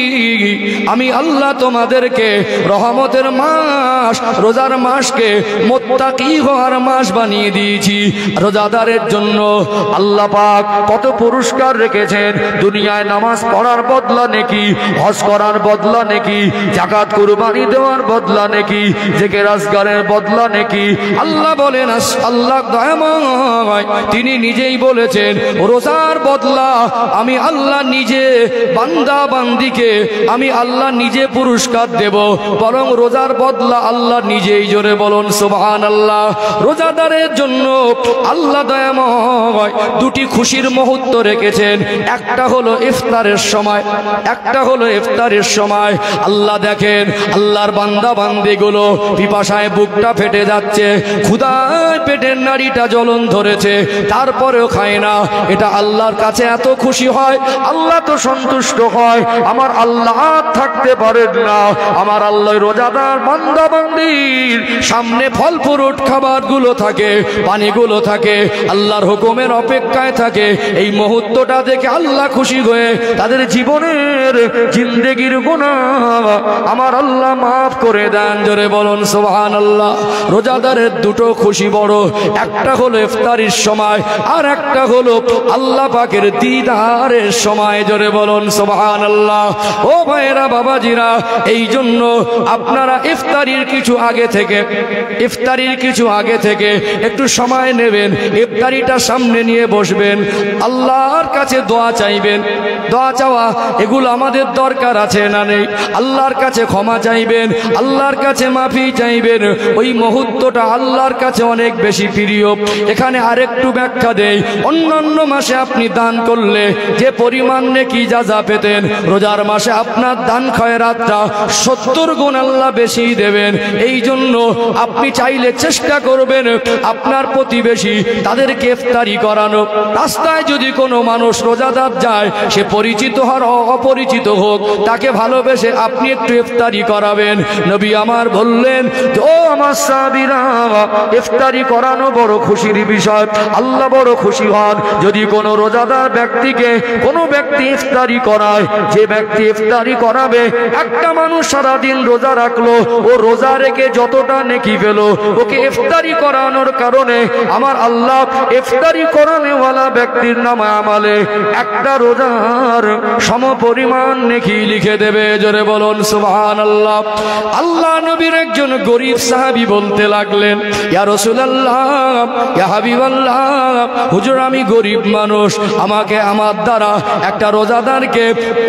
আমি আল্লাহ তোমাদেরকে রহমতের মাস, রোজার মাসকে মুত্তাকি হওয়ার মাস বানিয়ে দিয়েছি। রোজাদারের জন্য আল্লাহ পাক কত পুরস্কার রেখেছেন। দুনিয়ায় নামাজ পড়ার বদলা নেকি, হজ করার বদলা নেকি, যাকাত কুরবানি দেওয়ার বদলা নেকি, জিকির আজকারের বদলা নেকি। আল্লাহ বলেন, আল্লাহ দয়াময়, তিনি নিজেই বলেছেন রোজার বদলা আমি আল্লাহ নিজে বান্দা বান্দিকে আমি আল্লাহ নিজে পুরস্কার দেব, বরং রোজার বদলা আল্লাহ নিজেই। জোরে বলুন সুবহানাল্লাহ। রোজাদারের জন্য আল্লাহ দয়াময় দুটি খুশির মুহূর্ত রেখেছেন, একটা হলো ইফতারের সময়, একটা হলো ইফতারের সময়। আল্লাহ দেখেন আল্লাহর বান্দা বান্দিগুলো পিপাসায় বুকটা ফেটে যাচ্ছে, ক্ষুধায় পেটের নাড়িটা জ্বলন ধরেছে, তারপরেও খায় না। এটা আল্লাহর কাছে এত খুশি হয়, আল্লাহ তো সন্তুষ্ট হয়। আমার আল্লাহ থাকতে পারেন না, আমার আল্লাহ রোজাদার বান্দা বান্দির সামনে ফল ফ্রুট খাবার গুলো থাকে, পানিগুলো থাকে, আল্লাহর হুকুমের অপেক্ষায় থাকে। এই মুহূর্তটা দেখে আল্লাহ খুশি হয়ে তাদের জীবনের জিন্দেগির গুনাহ আমার আল্লাহ মাফ করে দেন। জোরে বলুন সুবহানাল্লাহ। রোজাদারের দুটো খুশি বড়, একটা হলো ইফতারির সময়, আর একটা হলো আল্লাহ পাকের দিদারের সময়। জোরে বলুন সুবহানাল্লাহ। ও ভাইরা বাবাজিরা, এই জন্য আপনারা ইফতারির কিছু আগে থেকে একটু সময় নেবেন, ইফতারিটা সামনে নিয়ে বসবেন, আল্লাহর কাছে দোয়া চাইবেন। দোয়া চাওয়া এগুলো আমাদের দরকার আছে না নেই? আল্লাহর কাছে ক্ষমা চাইবেন, আল্লাহর কাছে মাফি চাইবেন। ওই মুহূর্তটা আল্লাহর কাছে অনেক বেশি প্রিয়। এখানে আরেকটু ব্যাখ্যা দেই, অন্যান্য মাসে আপনি দান করলে যে পরিমাণ নেকি যাজা পেতেন, রোজার মাসে আপনার দান খয়রাতটা 70 গুণ আল্লাহ বেশি দেবেন। এই জন্য আপনি চাইলে চেষ্টা করবেন আপনার প্রতিবেশী তাদেরকে ইফতারি করানো। রাস্তায় যদি কোনো মানুষ রোজাদার যায়, সে পরিচিত হর অপরিচিত হোক, তাকে ভালোবেসে আপনি একটু ইফতারি করাবেন। নবী আমার বললেন, ও আমার সাহাবীরা, ইফতারি করানো বড় খুশির বিষয়, আল্লাহ বড় খুশি হন, যদি কোনো রোজাদার ব্যক্তিকে কোনো ব্যক্তি ইফতারি করায়, যে ব্যক্তি ইফতারি করাবে, একটা মানুষ সারাদিন রোজা রাখলো, ও রোজা রেখে যতটা নেকি পেল, ওকে ইফতারি করানোর কারণে আমার আল্লাহ ইফতারি করানোওয়ালা ব্যক্তির নামে আমালে একটা রোজার সমপরিমাণ নেকি লিখে দেবে। জোরে বলুন সুবহানাল্লাহ। আল্লাহ নবীর একজন গরীব সাহাবী বলতে লাগলেন, ইয়া রাসূলুল্লাহ, ইয়া হাবিবাল্লাহ, হুজুর আমি গরীব মানুষ, আমাকে আমার দ্বারা একটা রোজাদারকে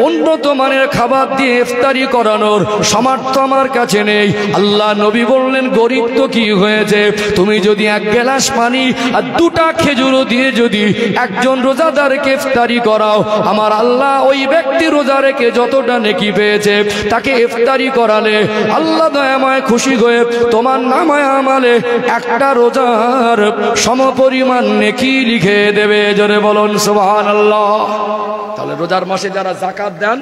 উন্নত মানের খাবার দিয়ে ইফতারি করানোর সামর্থ্য আমার কাছে নেই। আল্লাহ নবী বললেন, গরীব তো কি হয়েছে, তুমি যদি এক গ্লাস পানি আর দুটা খেজুরও দিয়ে যদি একজন রোজাদারকে ইফতারি করাও, আমার আল্লাহ ওই ব্যক্তি রোজা রেখে যতটা নেকি পেয়েছে তাকে ইফতারি করালে আল্লাহ দয়াময় খুশি হয়ে তোমার নামায় আমালে একটা রোজার সমপরিমাণ নেকি লিখে দেবে। জোরে বলুন সুবহানাল্লাহ। তাহলে রোজার মাসে যারা যাকাত দেন,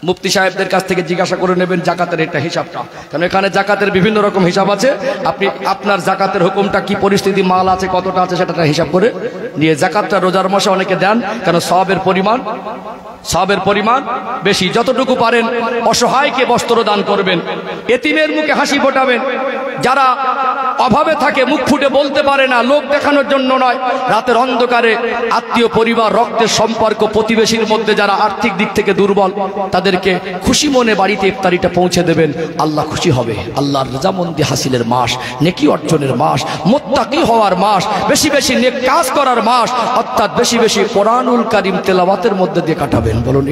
মুফতি সাহেবদের কাছ থেকে জিজ্ঞাসা করে নেবেন জাকাতের একটা হিসাবটা, কারণ এখানে জাকাতের বিভিন্ন রকম হিসাব আছে। আপনি আপনার জাকাতের হুকুমটা কি পরিস্থিতি, মাল আছে কতটা আছে, সেটা হিসাব করে নিয়ে জাকাতটা রোজার মাসে অনেকে দেন, কারণ সওয়াবের পরিমাণ বেশি। যতটুকু পারেন অসহায়কে বস্ত্র দান করবেন, এতিমের মুখে হাসি ফোটাবেন, যারা অভাবে থাকে মুখ ফুটে বলতে পারে না, লোক দেখানোর জন্য নয়, রাতের অন্ধকারে আত্মীয় পরিবার রক্তের সম্পর্ক প্রতিবেশীর মধ্যে যারা আর্থিক দিক থেকে দুর্বল, তাদেরকে খুশি মনে বাড়িতে ইফতারিটা পৌঁছে দেবেন। আল্লাহ খুশি হবে। আল্লাহর রজামন্দি হাসিলের মাস, নেকি অর্জনের মাস, মুত্তাকি হওয়ার মাস, বেশি বেশি নেক কাজ করার মাস, অর্থাৎ বেশি বেশি কোরআনুল কারীম তেলাওয়াতের মধ্যে দিয়ে কাটাবেন। বলুন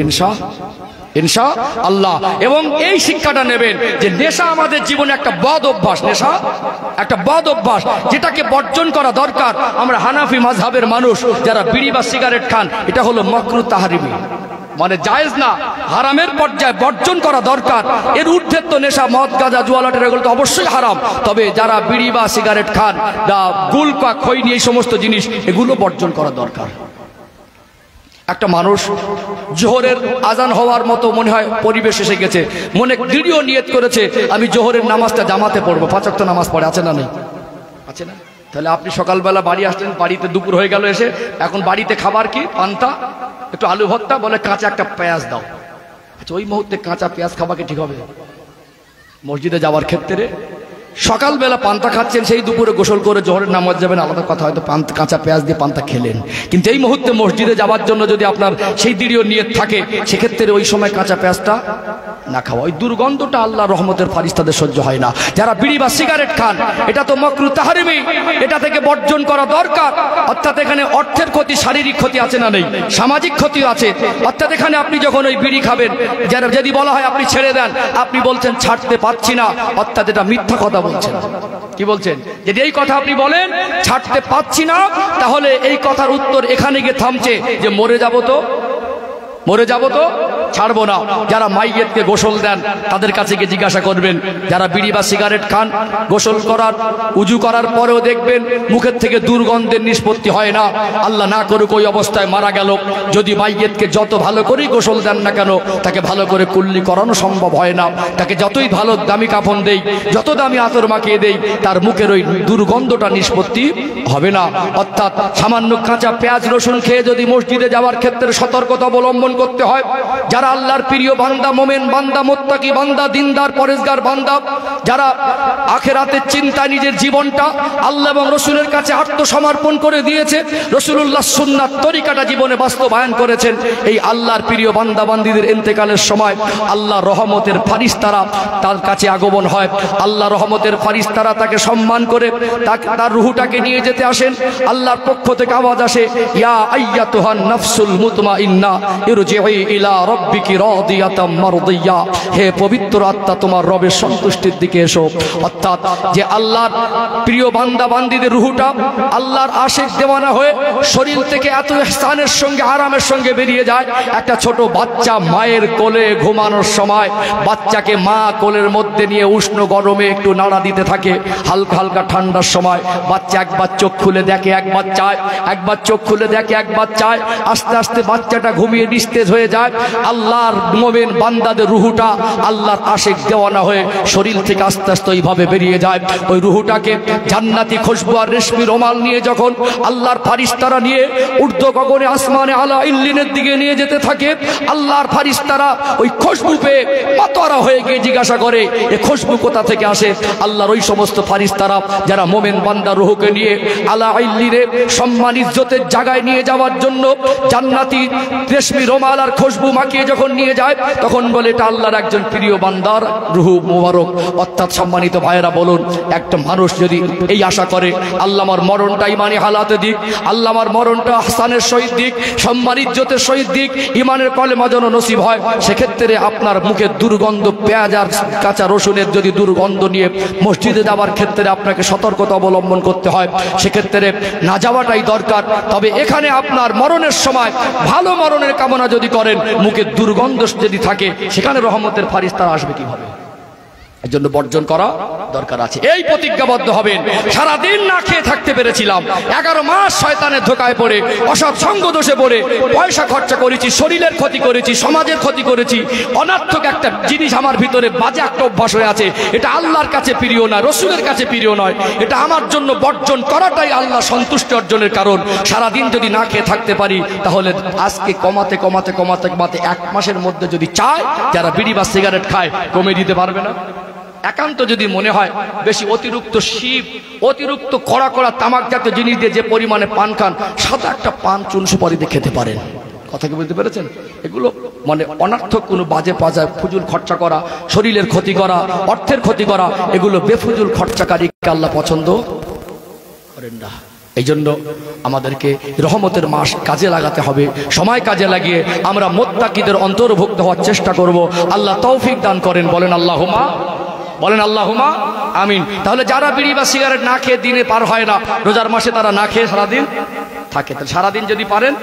ইনশাআল্লাহ। এবং এই শিক্ষাটা নেবেন যে নেশা আমাদের জীবনে একটা বদ অভ্যাস, নেশা একটা বদ অভ্যাস, যেটাকে বর্জন করা দরকার। আমরা হানাফি মাযহাবের মানুষ যারা বিড়ি বা সিগারেট খান, এটা হলো মাকরুহ তাহরিমি, মানে জায়েজ না, হারামের পর্যায়ে বর্জন করা দরকার। এর ঊর্ধ্বে তো নেশা, মদ গাঁজা জুয়া লটারি, এগুলো তো অবশ্যই হারাম। তবে যারা বিড়ি বা সিগারেট খান, গুলকা খৈনি, এই সমস্ত জিনিস এগুলো বর্জন করা দরকার। একটা মানুষ জোহরের আজান হওয়ার মতো মনে হয় পরিবেশ এসে গেছে, মনে দৃঢ় নিয়ত করেছে আমি জোহরের নামাজটা জামাতে পড়বো, 5 ওয়াক্ত নামাজ পড়ে, আছে না নেই? আছে না? তাহলে আপনি সকালবেলা বাড়ি আসলেন, বাড়িতে দুপুর হয়ে গেল, এসে এখন বাড়িতে খাবার কি, পান্তা, একটু আলু ভর্তা, বলে কাঁচা একটা পেঁয়াজ দাও। আচ্ছা, ওই মুহূর্তে কাঁচা পেঁয়াজ খাওয়া কি ঠিক হবে? মসজিদে যাওয়ার ক্ষেত্রে সকালবেলা পান্তা খাচ্ছেন, সেই দুপুরে গোসল করে জোহরের নামাজ যাবেন, আলাদা কথা, হয়তো কাঁচা পেঁয়াজ দিয়ে পান্তা খেলেন, কিন্তু এই মুহূর্তে মসজিদে যাওয়ার জন্য যদি আপনার সেই দৃঢ় নিয়ত থাকে, সেক্ষেত্রে ওই সময় কাঁচা পেঁয়াজটা না খাওয়া, ওই দুর্গন্ধটা আল্লাহ রহমতের ফারিস্তাদের সহ্য হয় না। যারা বিড়ি বা সিগারেট খান, এটা তো মাকরুহ তাহরিমি, এটা থেকে বর্জন করা দরকার। অর্থাৎ এখানে অর্থের ক্ষতি, শারীরিক ক্ষতি আছে না নেই, সামাজিক ক্ষতিও আছে। অর্থাৎ এখানে আপনি যখন ওই বিড়ি খাবেন, যারা যদি বলা হয় আপনি ছেড়ে দেন, আপনি বলছেন ছাড়তে পারছি না, অর্থাৎ এটা মিথ্যা কথা বলছেন। কি বলছেন? যদি এই কথা আপনি বলেন ছাড়তে পারছি না, তাহলে এই কথার উত্তর এখানে গিয়ে থামছে যে মরে যাব তো ছাড়বো না। যারা মাইয়েতকে গোসল দেন, তাদের কাছে গিয়ে জিজ্ঞাসা করবেন, যারা বিড়ি বা সিগারেট খান, গোসল করার উজু করার পরেও দেখবেন মুখের থেকে দুর্গন্ধের নিষ্পত্তি হয় না। আল্লাহ না করুক ওই অবস্থায় মারা গেল, যদি মাইয়েতকে যত ভালো করেই গোসল দেন না কেন, তাকে ভালো করে কুল্লি করানো সম্ভব হয় না। তাকে যতই ভালো দামি কাফন দেই, যত দামি আতর মাখিয়ে দেই, তার মুখের ওই দুর্গন্ধটা নিষ্পত্তি হবে না। অর্থাৎ সামান্য কাঁচা পেঁয়াজ রসুন খেয়ে যদি মসজিদে যাওয়ার ক্ষেত্রে সতর্কতা অবলম্বন করতে হয়। যারা আল্লাহর প্রিয় বান্দা, মোমেন বান্দা, মুত্তাকি বান্দা, দিনদার পরেজগার বান্দা, যারা আখিরাতের চিন্তায় নিজের জীবনটা আল্লাহ এবং রসুলের কাছে আত্মসমর্পণ করে দিয়েছে, রসুলুল্লাহ সুন্নাত তরিকাটা জীবনে বাস্তবায়ন করেছেন, এই আল্লাহর প্রিয় বান্দা বান্দীদের ইন্তেকালের সময় আল্লাহ রহমতের ফারিস্তারা তার কাছে আগমন হয়। আল্লাহ রহমতের ফারিস্তারা তাকে সম্মান করে তার রূহটাকে নিয়ে যেতে আসেন। আল্লাহর পক্ষ থেকে আওয়াজ আসে, ইয়া আইয়াতুহান নাফসুল মুতমাইন্না ইরজিই ইলা রাব্বিকি রাদিয়াতাম মারদিয়া, হে পবিত্র আত্মা, তোমার রবের সন্তুষ্টির দিকে এসো। অর্থাৎ যে আল্লাহর প্রিয় বান্দা বান্দীদের রূহটা আল্লাহর আশিক দেওয়ানা হয়ে শরীর থেকে এত ইহসানের সঙ্গে, আরামের সঙ্গে বেরিয়ে যায়। একটা ছোট বাচ্চা মায়ের কোলে ঘুমানোর সময় বাচ্চাকে মা কোলের মধ্যে নিয়ে উষ্ণ গরমে একটু নাড়া দিতে থাকে, হালকা হালকা ঠান্ডার সময় বাচ্চা একবার চোখ খুলে দেখে, একবার চায়, একবার চোখ খুলে দেখে, একবার চায়, আস্তে আস্তে বাচ্চাটা ঘুমিয়ে নিস্তেজ হয়ে যায়। আল্লাহর মুমিন বান্দাদের রুহুটা আল্লাহর আশিক দেওয়ানা হয়ে শরীর থেকে আস্তে আস্তে এইভাবে বেরিয়ে যায়। ওই রুহুটাকে জান্নাতি খুশবু আর রেশমি রুমাল নিয়ে যখন আল্লাহর ফারিস্তারা নিয়ে ঊর্ধ্ব গগনে আসমানে আলা ইল্লিনের দিকে নিয়ে যেতে থাকে, আল্লাহর ফারিস্তারা ওই খুশবু পেয়ে মাতোয়ারা হয়ে গিয়ে জিজ্ঞাসা করে এই খুশবু কোথা থেকে আসে। আল্লাহর ওই সমস্ত ফারিস্তারা যারা মুমিন বান্দার রুহকে নিয়ে আলা ইল্লিনে সম্মান ইজ্জতের জায়গায় নিয়ে যাওয়ার জন্য জান্নাতি রেশমি রুমাল আর খুশবু মাখিয়ে যখন নিয়ে যায়, তখন বলে এটা আল্লাহর একজন প্রিয় বান্দার রুহু মুবারক। অর্থাৎ সম্মানিত ভাইয়েরা বলুন, একটা মানুষ যদি এই আশা করে আল্লাহ আমার মরণটা ইমানি হালাতে দিক, আল্লাহ আমার মরণটা আহসানের সহিত দিক, সম্মান ইজ্জতের সহিত দিক, ইমানের কলেমা যেন নসিব হয়, সেক্ষেত্রে আপনার মুখে দুর্গন্ধ পেঁয়াজ আর কাঁচা রসুনের যদি দুর্গন্ধ নিয়ে মসজিদে যাওয়ার ক্ষেত্রে আপনাকে সতর্কতা অবলম্বন করতে হয়, সেক্ষেত্রে না যাওয়াটাই দরকার। তবে এখানে আপনার মরণের সময় ভালো মরণের কামনা যদি করেন, মুখে দুর্গন্ধ যদি থাকে, সেখানে রহমতের ফারিস্তারা আসবে কিভাবে? এর জন্য বর্জন করা দরকার আছে। এই প্রতিজ্ঞাবদ্ধ হবেন, সারাদিন না খেয়ে থাকতে পেরেছিলাম, 11 মাস শয়তানের ধোকায় পড়ে, অসৎ সঙ্গ দোষে পড়ে পয়সা খরচা করেছি, শরীরের ক্ষতি করেছি, সমাজের ক্ষতি করেছি, অনার্থক একটা জিনিস আমার ভিতরে বাজে একটা অভ্যাস হয়ে আছে, এটা আল্লাহর কাছে প্রিয় না, রসুলের কাছে প্রিয় নয়, এটা আমার জন্য বর্জন করাটাই আল্লাহ সন্তুষ্টি অর্জনের কারণ। সারাদিন যদি না খেয়ে থাকতে পারি, তাহলে আজকে কমাতে কমাতে কমাতে কমাতে 1 মাসের মধ্যে যদি চায় যারা বিড়ি বা সিগারেট খায় কমে দিতে পারবে না। একান্ত যদি মনে হয় বেশি অতিরিক্ত শিব, অতিরিক্ত কড়া কড়া তামাক জাতীয় জিনিস দিয়ে যে পরিমাণে পান খান, সাদা একটা পান চুন সুপারি দিয়ে খেতে পারেন। কথা কি বুঝতে পেরেছেন? এগুলো মানে অনার্থক কোনো বাজে পাজায় ফুজুল খরচা করা, শরীরের ক্ষতি করা, অর্থের ক্ষতি করা, এগুলো বেফুজুল খরচাকারীকে আল্লাহ পছন্দ করেন না। এই জন্য আমাদেরকে রহমতের মাস কাজে লাগাতে হবে। সময় কাজে লাগিয়ে আমরা মুত্তাকিদের অন্তর্ভুক্ত হওয়ার চেষ্টা করব। আল্লাহ তৌফিক দান করেন। বলেন আল্লাহুম্মা, বলেন আল্লাহুম্মা আমিন। তাহলে যারা বিড়ি বা সিগারেট না খেয়ে দিনে পার হয় না, রোজার মাসে তারা না খেয়ে সারাদিন থাকে, তাহলে সারাদিন যদি পারেন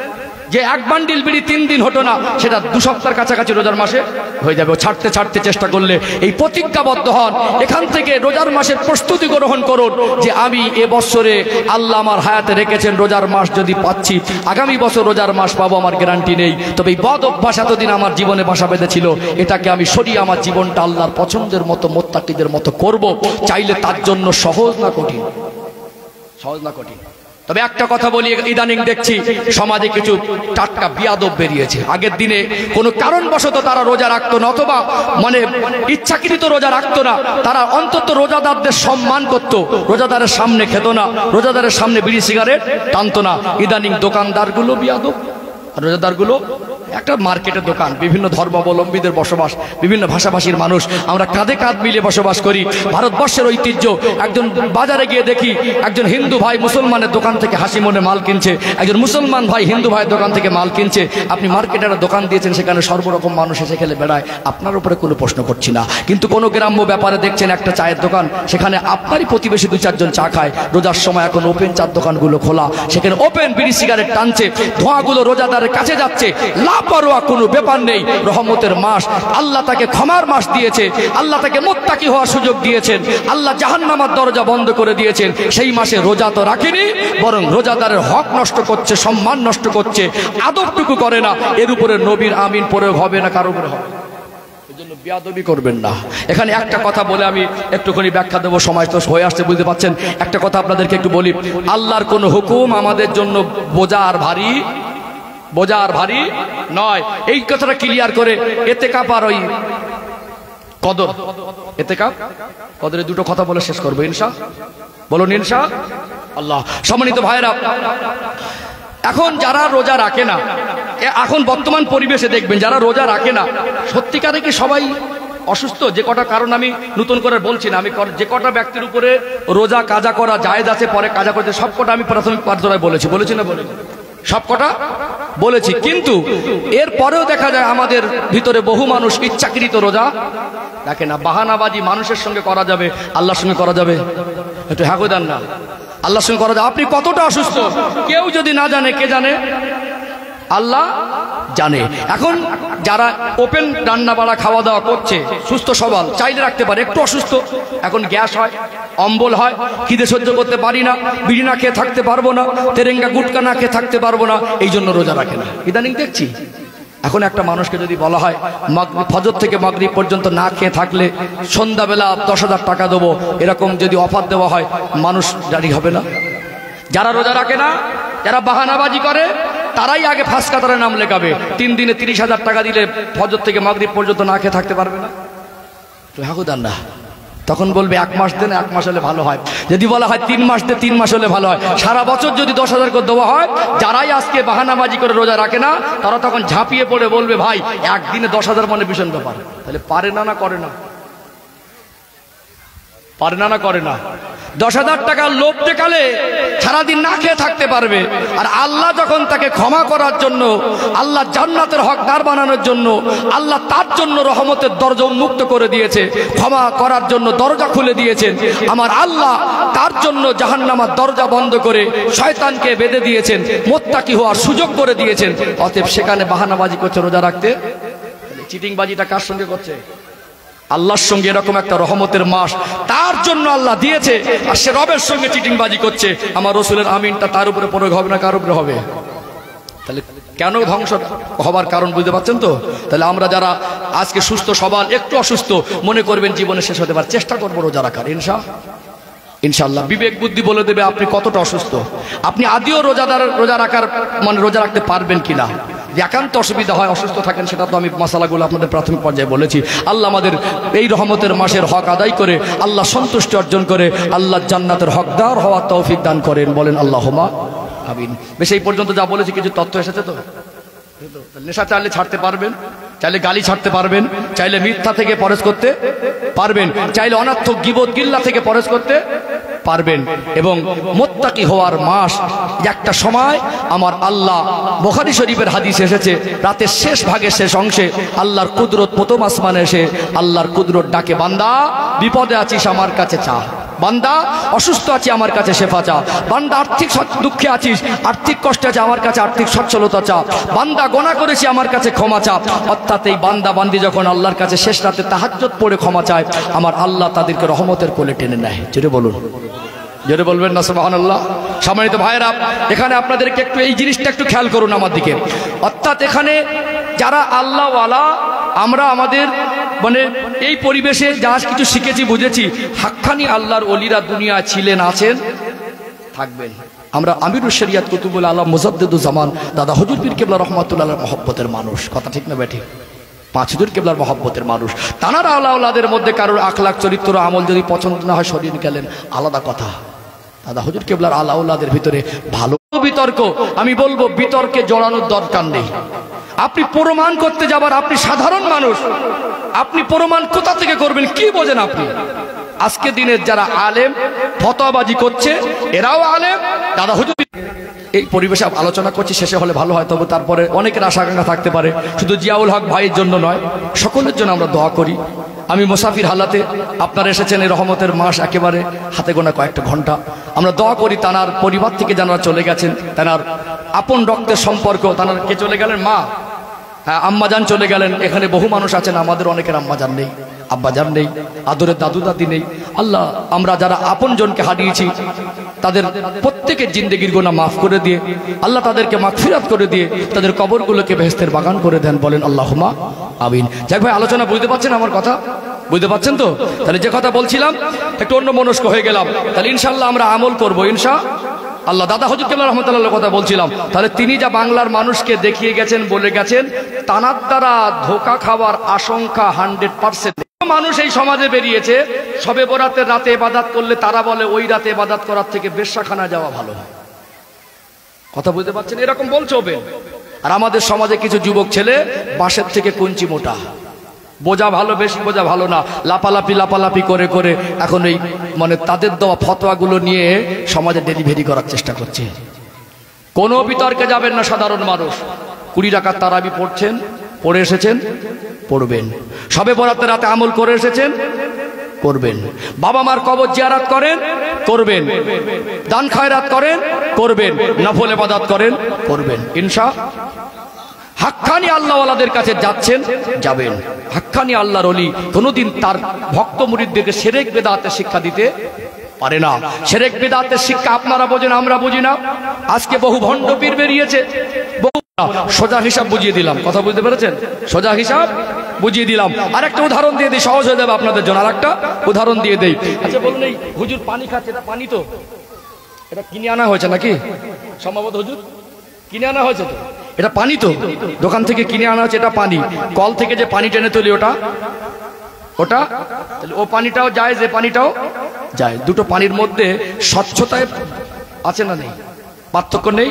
যে 1 বান্ডিল বিড়ি 3 দিন হতো না, সেটা 2 সপ্তাহের কাছাকাছি রোজার মাসে হয়ে যাবে। ছাড়তে ছাড়তে চেষ্টা করলে এই প্রতিজ্ঞাবদ্ধ হন, এখান থেকে রোজার মাসের প্রস্তুতি গ্রহণ করুন যে আমি এবছরে আল্লাহ আমার হায়াতে রেখেছেন, রোজার মাস যদি পাচ্ছি, আগামী বছর রোজার মাস পাবো আমার গ্যারান্টি নেই। তবে এই বদ অভ্যাস এতদিন আমার জীবনে বাসা বেঁধেছিল, এটাকে আমি সরিয়ে আমার জীবনটা আল্লাহর পছন্দের মতো মুত্তাকিদের মতো করব। চাইলে তার জন্য সহজ না কঠিন? সহজ না কঠিন? তবে একটা কথা বলি, ইদানিং দেখছি সমাজে কিছু টাটকা বিয়াদব বেরিয়েছে। আগের দিনে কোনো কারণবশত তারা রোজা রাখতো না, অথবা মানে ইচ্ছাকৃত রোজা রাখতো না, তারা অন্তত রোজাদারদের সম্মান করত, রোজাদারের সামনে খেত না, রোজাদারের সামনে বিড়ি সিগারেট টানতো না। ইদানিং দোকানদারগুলো বিয়াদব, রোজাদারগুলো একটা মার্কেটের দোকান, বিভিন্ন ধর্মাবলম্বীদের বসবাস, বিভিন্ন ভাষাভাষীর মানুষ, আমরা কাঁধে কাঁধ মিলে বসবাস করি। ভারতবর্ষের ঐতিহ্য, একজন বাজারে গিয়ে দেখি একজন হিন্দু ভাই মুসলমানের দোকান থেকে হাসি মনে মাল কিনছে, একজন মুসলমান ভাই হিন্দু ভাইয়ের দোকান থেকে মাল কিনছে। আপনি মার্কেটে একটা দোকান দিয়েছেন, সেখানে সর্বরকম মানুষ এসে খেলে বেড়ায়, আপনার উপরে কোনো প্রশ্ন করছি না। কিন্তু কোনো গ্রাম্য ব্যাপারে দেখছেন একটা চায়ের দোকান, সেখানে আপনারই প্রতিবেশী 2-4 জন চা খায়। রোজার সময় এখন ওপেন চার দোকানগুলো খোলা, সেখানে ওপেন বিড়ি সিগারেট টানছে, ধোঁয়াগুলো রোজাদারের কাছে যাচ্ছে, লাপরোয়া কোনো ব্যাপার নেই। রহমতের মাস, আল্লাহ তাকে ক্ষমার মাস দিয়েছে, আল্লাহ তাকে মুত্তাকি হওয়ার সুযোগ দিয়েছেন, আল্লাহ জাহান্নামের দরজা বন্ধ করে দিয়েছেন। সেই মাসে রোজা তো রাখেনি, বরং রোজাদারের হক নষ্ট করছে, সম্মান নষ্ট করছে, আদবটুকু করে না। এর উপরে নবীর আমিন প্রয়োগ হবে না, কারো উপরে হবে? এজন্য বিয়াদবি করবেন না। এখানে একটা কথা বলে আমি একটুখানি ব্যাখ্যা দেবো, সময় তো হয়ে আসছে, বুঝতে পারছেন। একটা কথা আপনাদেরকে একটু বলি, আল্লাহর কোন হুকুম আমাদের জন্য বোঝা আর ভারী, বোঝা আর ভারী নয়। এই কথাটা ক্লিয়ার করে এতেকাপ আর ওই কদর, এতেকাপ কদরে দুটো কথা বলে শেষ করবো ইনশাআল্লাহ। বলুন ইনশাআল্লাহ। সম্মানিত ভাইরা, এখন যারা রোজা রাখে না, এখন বর্তমান পরিবেশে দেখবেন যারা রোজা রাখে না, সত্যিকারে কি সবাই অসুস্থ? যে কটা কারণ আমি নতুন করে বলছি না, আমি যে কটা ব্যক্তির উপরে রোজা কাজা করা জায়েজ আছে, পরে কাজা করতে, সব কটা আমি প্রাথমিক পাঠশালায় বলেছি না? বলেছি, সব কটা বলেছি। কিন্তু এর পরেও দেখা যায় আমাদের ভিতরে বহু মানুষ ইচ্ছাকৃত রোজা রাখে না। বাহানাবাজি মানুষের সঙ্গে করা যাবে, আল্লাহর সঙ্গে করা যাবে? একটু হ্যাঁ দেন না। আল্লাহর সঙ্গে করা যাবে। আপনি কতটা অসুস্থ কেউ যদি না জানে, কে জানে? আল্লাহ জানে। এখন যারা ওপেন রান্না বাড়া খাওয়া দাওয়া করছে, সুস্থ সবল, চাইলে রাখতে পারে। একটু অসুস্থ, এখন গ্যাস হয়, অম্বল হয়, খিদে সহ্য করতে পারি না, বিড়ি না খেয়ে থাকতে পারবো না, তেরেঙ্গা গুটকা না খেয়ে থাকতে পারবো না, এই জন্য রোজা রাখে না। ইদানিং দেখছি এখন একটা মানুষকে যদি বলা হয় ফজর থেকে মাগরিব পর্যন্ত না খেয়ে থাকলে সন্ধ্যাবেলা 10,000 টাকা দেবো, এরকম যদি অফার দেওয়া হয় মানুষ রাজি হবে না? যারা রোজা রাখে না, যারা বাহানাবাজি করে, তারাই আগে ফাঁস কাতারে নাম লেখাবে। 3 দিনে 30,000 টাকা দিলে ফজর থেকে মাগরিব পর্যন্ত না খেয়ে থাকতে পারবে না? না, তখন বলবে 1 মাস দেন, 1 মাস হলে ভালো হয়। যদি বলা হয় 3 মাস দে, 3 মাস হলে ভালো হয়। সারা বছর যদি 10,000 করে দেওয়া হয়, যারাই আজকে বাহানাবাজি করে রোজা রাখে না, তারা তখন ঝাঁপিয়ে পড়ে বলবে ভাই একদিনে 10,000 মানে ভীষণ ব্যাপার। তাহলে পারে না, না করে না? পারে না, না করে না? 10,000 টাকার লোভ দেখালে সারাদিন না খেয়ে থাকতে পারবে। আর আল্লাহ যখন তাকে ক্ষমা করার জন্য, আল্লাহ জান্নাতের হকদার বানানোর জন্য, আল্লাহ তার জন্য রহমতের দরজা উন্মুক্ত করে দিয়েছে, ক্ষমা করার জন্য দরজা খুলে দিয়েছেন। আমার আল্লাহ তার জন্য জাহান্নামের দরজা বন্ধ করে শয়তানকে বেঁধে দিয়েছেন, মুত্তাকি হওয়ার সুযোগ করে দিয়েছেন। অতএব সেখানে বাহানাবাজি করছে রোজা রাখতে, চিটিংবাজিটা কার সঙ্গে করছে? আল্লাহর সঙ্গে। এরকম একটা রহমতের মাস তার জন্য আল্লাহ দিয়েছে, আর সে রবের সঙ্গে চিটিংবাজি করছে। আমার রসুলের আমিনটা তার উপরে প্রয়োগ হবে না কার উপরে হবে? তাহলে কেন ধ্বংস হবার কারণ বুঝতে পারছেন তো? তাহলে আমরা যারা আজকে সুস্থ সবল, একটু অসুস্থ মনে করবেন জীবনে শেষ হতে পারে, চেষ্টা করবো রোজা রাখার ইনশাআল্লাহ। বিবেক বুদ্ধি বলে দেবে আপনি কতটা অসুস্থ, আপনি আদিও রোজা রাখার মানে রোজা রাখতে পারবেন কিনা। একান্ত অসুবিধা হয়, অসুস্থ থাকেন, সেটা তো আমি মশালাগুলো আপনাদের প্রাথমিক পর্যায়ে বলেছি। আল্লাহ আমাদের এই রহমতের মাসের হক আদায় করে আল্লাহ সন্তুষ্টি অর্জন করে আল্লাহ জান্নাতের হকদার হওয়ার তৌফিক দান করেন, বলেন আল্লাহুম্মা আমিন। বেশ, এই পর্যন্ত যা বলেছি কিছু তথ্য এসেছে তো? নেশা চাইলে ছাড়তে পারবেন, চাইলে গালি ছাড়তে পারবেন, চাইলে মিথ্যা থেকে পরহেজ করতে পারবেন, চাইলে অনর্থক গীবত গিল্লা থেকে পরহেজ করতে পারবেন। এবং মুত্তাকি হওয়ার মাস একটা সময় আমার আল্লাহ, বুখারী শরীফের হাদিস এসেছে, রাতের শেষ ভাগের শেষ অংশে আল্লাহর কুদরত প্রথম আসমানে এসে আল্লাহর কুদরত ডাকে, বান্দা বিপদে আছিস আমার কাছে চা, বান্দা অসুস্থ আছি আমার কাছে শেফা চা, বান্দা আর্থিক দুঃখে আছিস, আর্থিক কষ্টে আছে আমার কাছে আর্থিক সচ্ছলতা চা, বান্দা গোনা করেছি আমার কাছে ক্ষমা চা। অর্থাৎ এই বান্দা বান্দি যখন আল্লাহর কাছে শেষ রাতে তাহাজ্জুদ পড়ে ক্ষমা চায়, আমার আল্লাহ তাদেরকে রহমতের কোলে টেনে নেয়। জোরে বলুন, জোরে বলবেন না সুবহানাল্লাহ। সম্মানিত ভাইয়েরা, এখানে আপনাদেরকে একটু এই জিনিসটা একটু খেয়াল করুন আমার দিকে। অর্থাৎ এখানে যারা আল্লাহওয়ালা, আমরা আমাদের মানে এই পরিবেশে যা কিছু শিখেছি বুঝেছি, হাক্কানি আল্লাহর ওলিরা দুনিয়া ছিলেন, আছেন, থাকবেন। আমরা আমিরুশ শরিয়াত কুতুবুল আলম মুজাদ্দিদুজ জামান দাদা হুজুর পীর কেবলা রহমাতুল্লাহ মহব্বতের মানুষ, কথা ঠিক না বেঠিক? 5 হুজুর কেবলার মহব্বতের মানুষ। তানারা আল্লাহদের মধ্যে কারোর আখলাক চরিত্র আমল যদি পছন্দ না হয় সরিয়ে গেলেন, আলাদা কথা। দাদা হুজুর কেবলার আল্লাহদের ভিতরে ভালো বিতর্ক, আমি বলবো বিতর্কে জড়ানোর দরকার নেই। আপনি প্রমাণ করতে যাবার, আপনি সাধারণ মানুষ, আপনি প্রমাণ কোথা থেকে করবেন, কি বোঝেন আপনি? আজকে দিনের যারা আলেম ফতোয়াবাজি করছে, এরাও আলেম। দাদা হুজুর এই পরিবেশে আলোচনা করছি, শেষে হলে ভালো হয়, তবে তারপরে অনেকের আশা আকাঙ্ক্ষা থাকতে পারে। শুধু জিয়াউল হক ভাইয়ের জন্য নয়, সকলের জন্য আমরা দোয়া করি। আমি মুসাফির হালাতে, আপনারা এসেছেন এই রহমতের মাস একেবারে হাতে গোনা কয়েকটা ঘন্টা, আমরা দোয়া করি তানার পরিবার থেকে যারা চলে গেছেন, তানার আপন রক্তের সম্পর্ক, তানার কে চলে গেলেন, মা, হ্যাঁ আম্মাজান চলে গেলেন। এখানে বহু মানুষ আছেন, আমাদের অনেকের আম্মাজান নেই, আব্বাজান নেই, আদরের দাদু দাদি নেই। আল্লাহ আমরা যারা আপন জনকে হারিয়েছি তাদের প্রত্যেকের জিন্দেগির গুনাহ মাফ করে দিয়ে আল্লাহ তাদেরকে মাগফিরাত করে দিয়ে তাদের কবরগুলোকে বেহেশতের বাগান করে দেন, বলেন আল্লাহুম্মা আমিন। যাক ভাই, আলোচনা বুঝতে পারছেন আমার কথা? বুঝতে পারছেন তো? তাহলে যে কথা বলছিলাম একটু অন্য মনস্ক হয়ে গেলাম, তাহলে ইনশাআল্লাহ আমরা আমল করবো ইনশাআল্লাহ। দাদা হুজুর কেবলা রহমাতুল্লাহ কথা বলছিলাম, তাহলে তিনি যা বাংলার মানুষকে দেখিয়ে গেছেন, বলে গেছেন, তানার দ্বারা ধোঁকা খাওয়ার আশঙ্কা 100%। মানুষ এই সমাজে বেরিয়েছে, শবে বরাতের রাতে ইবাদত করলে তারা বলে ওই রাতে ইবাদত করার থেকে বেশ্যাখানা যাওয়া ভালো। কথা বুঝতে পারছেন? এরকম বলছে ওবে। আর আমাদের সমাজে কিছু যুবক ছেলে বাঁশের থেকে কঞ্চি মোটা, বোঝা ভালো, বেশি বোঝা ভালো না, লাপালাপি করে করে এখন এই মানে তাদের দেওয়া ফতোয়াগুলো নিয়ে সমাজে ডেলিভারি করার চেষ্টা করছে। কোনো বিতর্কে যাবেন না সাধারণ মানুষ। 20 রাকাত তারাবি পড়ছেন, পড়ে এসেছেন, পড়বেন। শবে বরাতের রাতে আমল করে এসেছেন, করবেন। বাবা মার কবর জিয়ারত করেন, করবেন। দান খয়রাত করেন, করবেন। নফল ইবাদত করেন, করবেন। হাক্কানি আল্লাহওয়ালাদের কাছে যাচ্ছেন, যাবেন। হাক্কানি আল্লাহর ওলি কোনোদিন তার ভক্ত মুরিদদেরকে শিরক বেদাতের শিক্ষা দিতে পারে না। শিরক বেদাতের শিক্ষা আপনারা বোঝেন, আমরা বুঝি না। আজকে বহু ভণ্ড পীর বেরিয়েছে, বহু সোজা হিসাব বুঝিয়ে দিলাম, কথা বুঝতে পেরেছেন? সোজা হিসাব বুঝিয়ে দিলাম। আর একটা উদাহরণ দিয়ে দিই, সহজ হয়ে যাবে আপনাদের জন্য। আর একটা উদাহরণ দিয়ে দেই। আচ্ছা বলুন, এই হুজুর পানি খাচ্ছে, এটা পানি তো? এটা কিনে আনা হয়েছে নাকি? সম্ভবত হুজুর কিনে আনা হয়েছে তো? এটা পানি তো? দোকান থেকে কিনে আনা হচ্ছে, এটা পানি। কল থেকে যে পানি টেনে তুলি ওটা তাহলে ও পানিটাও যায়, যে পানিটাও যায়। দুটো পানির মধ্যে স্বচ্ছতায় আছে না নেই? পার্থক্য নেই?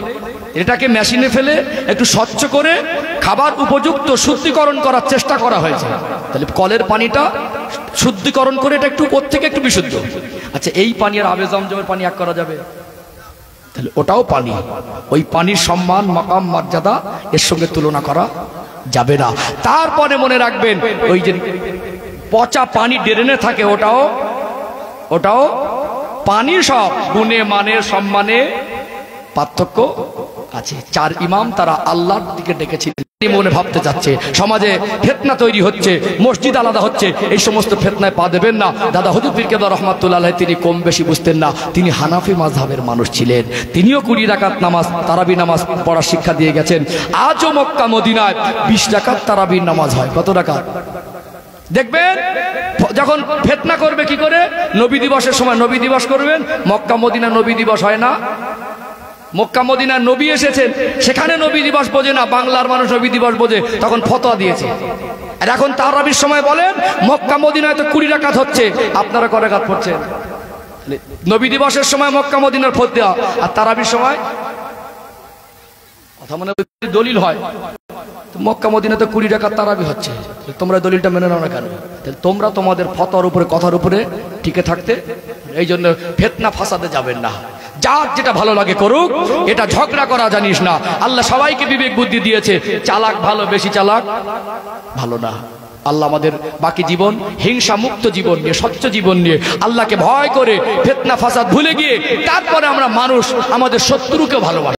এটাকে মেশিনে ফেলে একটু স্বচ্ছ করে খাবার উপযুক্ত শুদ্ধিকরণ করার চেষ্টা করা হয়েছে। তাহলে কলের পানিটা শুদ্ধিকরণ করে এটা একটু ওর থেকে একটু বিশুদ্ধ। আচ্ছা, এই পানি আর আবে জমজমের পানি এক করা যাবে? তাহলে ওটাও পানি। ওই পানির সম্মান, মাকাম, মর্যাদা এর সঙ্গে তুলনা করা যাবে না। তারপরে মনে রাখবেন, ওই যে পচা পানি ড্রেনে থাকে, ওটাও পানি। সব গুণে, মানে, সম্মানে পার্থক্য আছে। চার ইমাম তারা আল্লাহর দিকে ডেকেছিলেন। মনে ভাবতে যাচ্ছে সমাজে ফিতনা তৈরি হচ্ছে, মসজিদ আলাদা হচ্ছে, এই সমস্ত ফিতনায় পা দেবেন না। দাদা হুজুর পীর কেবলা রহমাতুল্লাহ আলাইহি তিনি কম বেশি বুঝতেন না। তিনি হানাফি মাযহাবের মানুষ ছিলেন। তিনিও 20 রাকাত নামাজ, তারাবি নামাজ পড়ার শিক্ষা দিয়ে গেছেন। আজও মক্কা মদিনায় 20 রাকাত তারাবির নামাজ হয়। কত রাকাত? দেখবেন যখন ফিতনা করবে কি করে, নবী দিবসের সময় নবী দিবস করবেন। মক্কা মদিনা নবী দিবস হয় না? মক্কা মদিনার নবী এসেছেন, সেখানে নবী দিবস বোঝে না, বাংলার মানুষ নবী দিবস বোঝে, তখন ফতোয়া দিয়েছে। আর এখন তারাবির সময় বলেন মক্কা মদিনায় তো 20 রাকাত হচ্ছে, আপনারা কয় রাকাত পড়ছেন? নবী দিবসের সময় মক্কা মদিনার ফতোয়া, আর তারাবির সময় কথা মনে দলিল হয় মক্কা মদিনাতে 20 রাকাত তারাবি হচ্ছে। তোমরা দলিলটা মেনে নাও না কেন? তোমরা তোমাদের ফতোয়ার উপরে, কথার উপরে টিকে থাকতে, এই জন্য ফিতনা ফাসাদে যাবেন না। যার যেটা ভালো লাগে করুক, এটা ঝগড়া করা জানিস না। আল্লাহ সবাইকে বিবেক বুদ্ধি দিয়েছে, চালাক ভালো, বেশি চালাক ভালো না। আল্লাহ আমাদের বাকি জীবন হিংসা মুক্ত জীবন নিয়ে, স্বচ্ছ জীবন নিয়ে, আল্লাহকে ভয় করে ফিতনা ফাসাদ ভুলে গিয়ে তারপরে আমরা মানুষ আমাদের শত্রুকে ভালোবাসি।